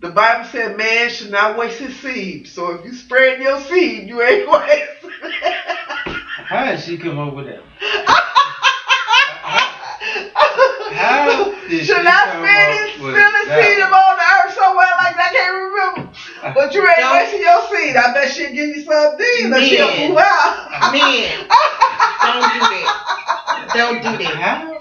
The Bible said man should not waste his seed. So if you spread your seed, you ain't wasting it. How did she come up with that? How did should I spill his seed on the earth somewhere like that? I can't remember. But you ain't wasting your seed. I bet she'll give you some things. Men. Don't do that. How?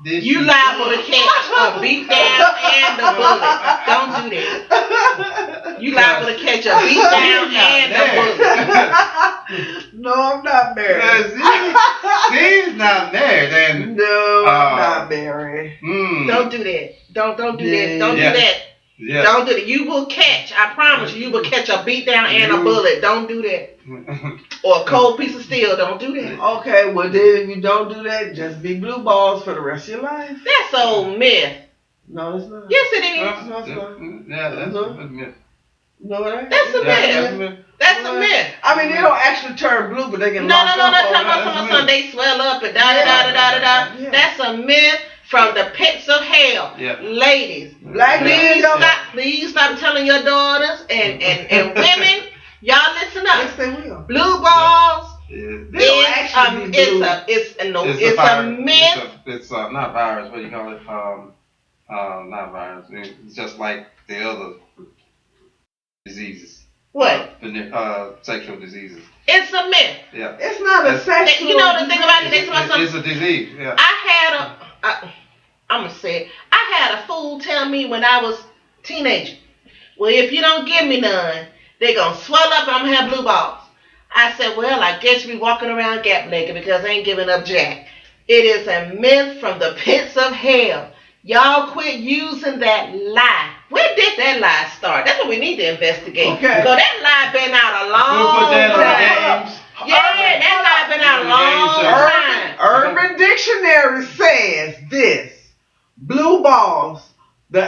You liable to catch a beat down and a bullet. Don't do that. You liable to catch a beat down and a bullet. No, I'm not married. She's not married. And, no, I'm not married. Don't do that. Don't do that. Don't do that. Yeah. Don't do that. You will catch. I promise you will catch a beat down and a bullet. Don't do that. Or a cold piece of steel. Don't do that. Okay, well then if you don't do that, just be blue balls for the rest of your life. That's old myth. No, it's not. Yes, it is. No, it's not. Yeah, that's a myth. No, it ain't. That's a myth. That's a myth. I mean, they don't actually turn blue, but they can. No. They swell up and da. That's a myth from the pits of hell. Yeah. Ladies, please stop telling your daughters and women. Y'all listen up. Yes, they will. Blue balls. It's a myth. It's not virus. What do you call it? Not virus. It's just like the other diseases. What? Sexual diseases. It's a myth. Yeah. It's not a sexual. You know the thing about it. It's a disease. Yeah. I'm gonna say it. I had a fool tell me when I was a teenager. Well, if you don't give me none, they gonna swell up and I'm gonna have blue balls. I said, well, I guess you be walking around gap-naked because I ain't giving up jack. It is a myth from the pits of hell. Y'all quit using that lie. Where did that lie start? That's what we need to investigate. Okay. So that lie been out a long We'll put that time. on the games. Yeah, that lie been out a long time. Urban Dictionary says this. Blue balls, the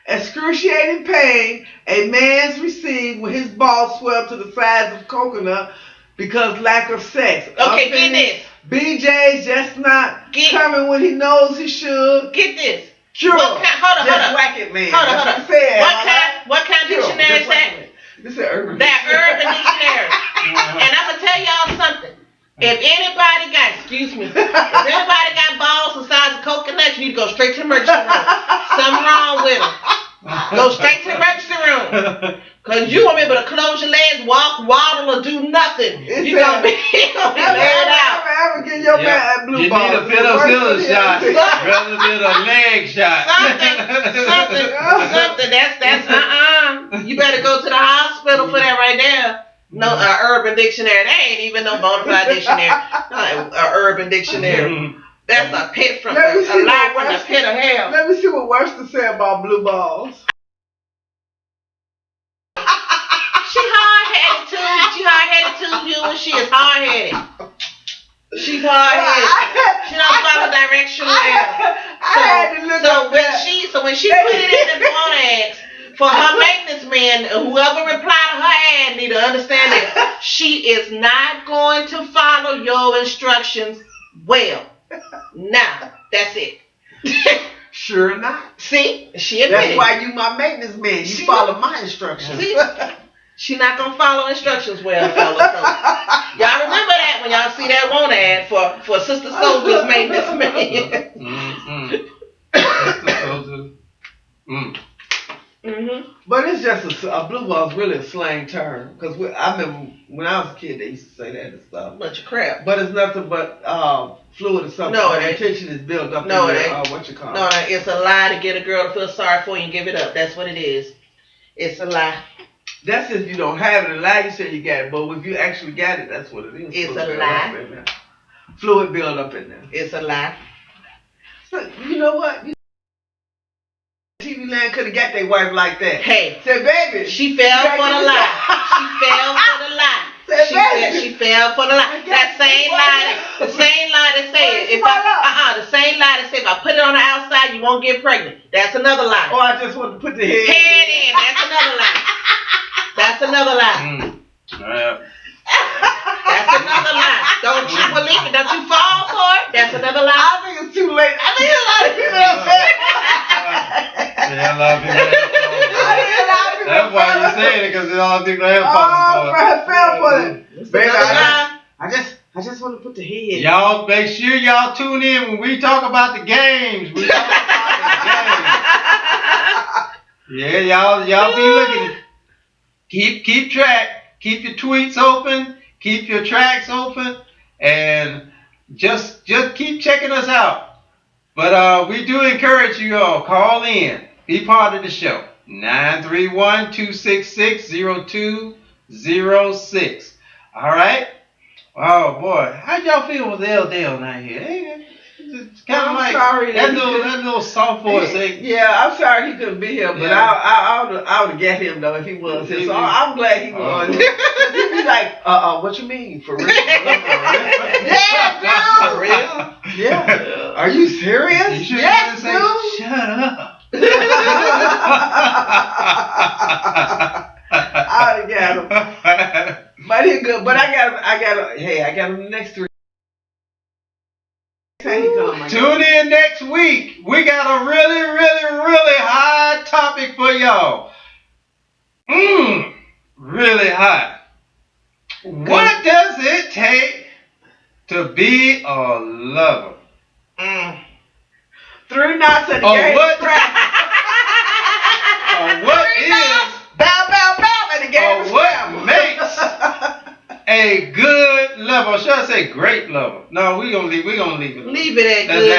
excruciating pain a man's received when his balls swell to the size of coconut because lack of sex. Okay, get this. BJ's just not Get- coming when he knows he should. Get this. Sure. What kind, hold on, just hold on. whack it, man. Hold on, That's hold on. what I said. What kind Sure, dictionary just is whack that? it, man. This is Urban That Urban Dictionary. And I'm gonna tell y'all something. If anybody got, if anybody got balls the size of coconuts, you need to go straight to the emergency room. Something wrong with them. Go straight to the emergency room. Cause you won't be able to close your legs, walk, waddle, or do nothing. You're gonna be laid out. Ever get your man at blue You ball. need a penicillin shot rather than a leg shot. Something. That's You better go to the hospital for that right there. No, Urban Dictionary. That ain't even no bona fide dictionary. Urban Dictionary. That's a pit from Let me see a lie what from the Webster- pit of hell. Let me see what Webster said about blue balls. She hard-headed too. She hard-headed too, you, and she is hard-headed. She's hard-headed. She don't follow directional error. I had to look up that. So when she put it in the phone ads for her maintenance man, whoever replied to her ad need to understand that she is not going to follow your instructions well. Now, that's it. Sure not. See? She admitted. That's why you my maintenance man. You follow my instructions. See? She not gonna follow instructions well, fellas. So, y'all remember that when y'all see that one ad for Sister Soldier's maintenance man. Sister Soldier. But it's just a blue ball is really a slang term. Because I remember when I was a kid, they used to say that and stuff. Bunch of crap. But it's nothing but fluid or something. No, it ain't. Tension is built up. No, in it there, ain't. what you call No, it. it's a lie to get a girl to feel sorry for you and give it up. That's what it is. It's a lie. That's if you don't have it. A lie, you say you got it. But if you actually got it, that's what it is. It's Fluid a build lie. up in there. Fluid build up in there. It's a lie. So, you know what? TV Land could have got their wife like that. Hey, Say, baby. she fell for the lie. She fell for the lie. She fell for the lie. That same lie, the same lie that said if the same lie that said if I put it on the outside, you won't get pregnant. That's another lie. Oh, I just want to put the head in. That's another lie. That's another lie. That's another lie. Don't you believe it? Don't you fall for it? That's another lie. I think it's too late. I think a lot of people have said Yeah, a lot of people. That's why you saying it, because a lot of people have fell for it. Baby, Another lie. I just want to put the head. Y'all make sure y'all tune in when we talk about the games. We talk about the games. Yeah, y'all be looking. Keep track. Keep your tweets open. Keep your tracks open, and just keep checking us out. But we do encourage you all, call in, be part of the show. 931-266-0206. All right. Oh boy, how y'all feel with L-Dale now here? It's kind of like sorry that little soft voice. Yeah, I'm sorry he couldn't be here, but I would have get him though if he was here. So I'm glad he was. He'd be like, what you mean for real? Yeah, dude. For real? Yeah. Are you serious? You should Yes, say, dude. shut up. I got him. But he good. But I got him the next 3. Tune in next week. We got a really, really, really hot topic for y'all. Really hot. What does it take to be a lover? 3 knots at the Or game. what? What is? Bow, bow, bow at the game. Or what makes a good lover? Or should I say great lover? No, we gonna leave it. Leave it at good. We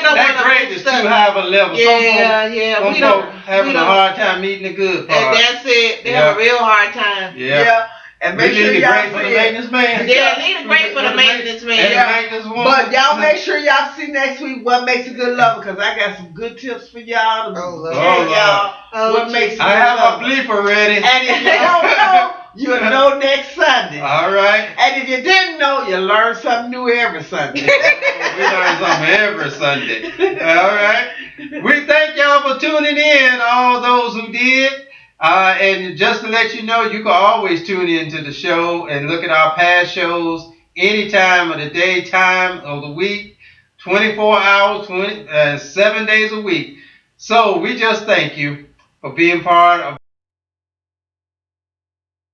don't that want great is too high of a level. Yeah. Some We folk don't having a hard time meeting the good part. That's it. They have a real hard time. Yeah. And We make sure need the y'all great for the maintenance man. Yeah, leave it great for the maintenance man. And the Yeah. maintenance woman. But y'all make sure y'all see next week what makes a good lover, because I got some good tips for y'all to Lord. tell y'all Oh, what makes a good I have lover. a bleep already. And if you don't know, you'll know next Sunday. All right. And if you didn't know, you learn something new every Sunday. We learn something every Sunday. All right. We thank y'all for tuning in, all those who did. And just to let you know, you can always tune into the show and look at our past shows any time of the day, time of the week, 24 hours, 7 days a week. So we just thank you for being part of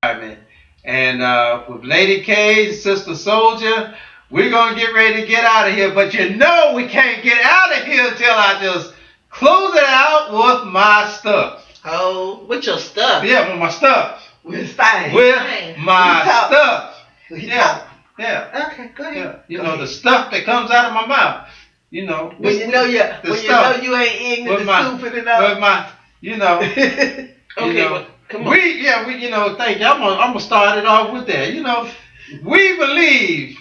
it. And with Lady K, Sister Soldier, we're going to get ready to get out of here. But you know we can't get out of here until I just close it out with my stuff. Oh, with your stuff? Yeah, with my stuff. With things. With my stuff. Yeah. Yeah. Okay, go ahead. Yeah. You know, the stuff that comes out of my mouth. You know. When you know you ain't ignorant and stupid enough. With my, you know. Okay, well, come on. You know, thank you. I'm gonna start it off with that. You know, we believe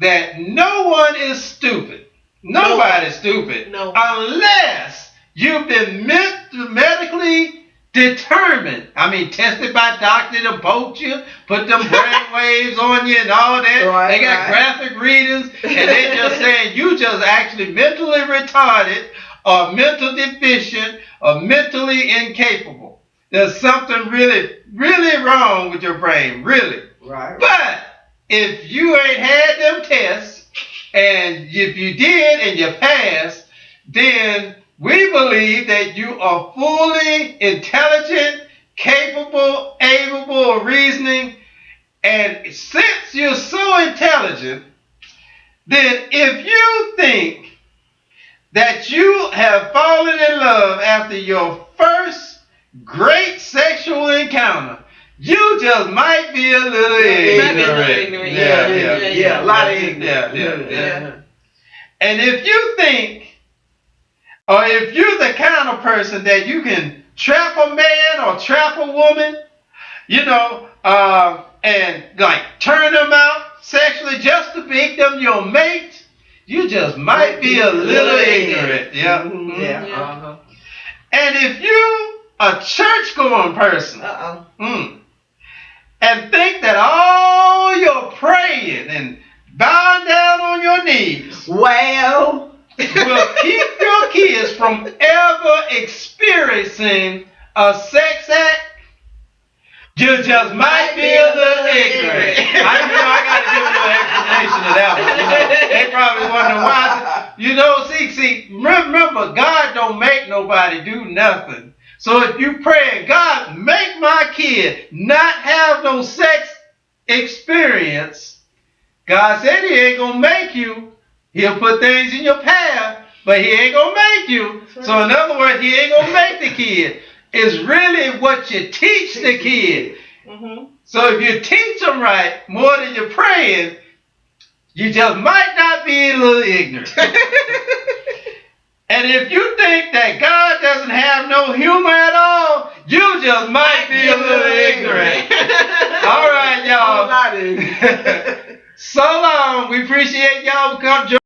that no one is stupid. Nobody's stupid. No. Unless you've been medically determined. I mean, tested by doctor to poke you, put them brain waves on you and all that. Right, they got graphic readers, and they just saying you just actually mentally retarded or mental deficient or mentally incapable. There's something really, really wrong with your brain, really. Right. But if you ain't had them tests, and if you did and you passed, then we believe that you are fully intelligent, capable, able of reasoning. And since you're so intelligent, then if you think that you have fallen in love after your first great sexual encounter, you just might be a little ignorant. Yeah, a lot of ignorant. Yeah. And if you think, or if you're the kind of person that you can trap a man or trap a woman, you know, and like turn them out sexually just to make them your mate, you just might be a little ignorant. Yeah. Mm-hmm. Yeah. Uh-huh. And if you a church-going person, and think that all your praying and bowing down on your knees will keep your kids from ever experiencing a sex act, you just might be a little ignorant. I got to give you an explanation of that one. You know, they probably wonder why. You know, see, remember, God don't make nobody do nothing. So if you pray, God, make my kid not have no sex experience, God said he ain't going to make you. He'll put things in your path, but he ain't going to make you. Right. So in other words, he ain't going to make the kid. It's really what you teach the kid. Mm-hmm. So if you teach them right more than you're praying, you just might not be a little ignorant. And if you think that God doesn't have no humor at all, you just might be a little ignorant. All right, y'all. So long. We appreciate y'all for coming.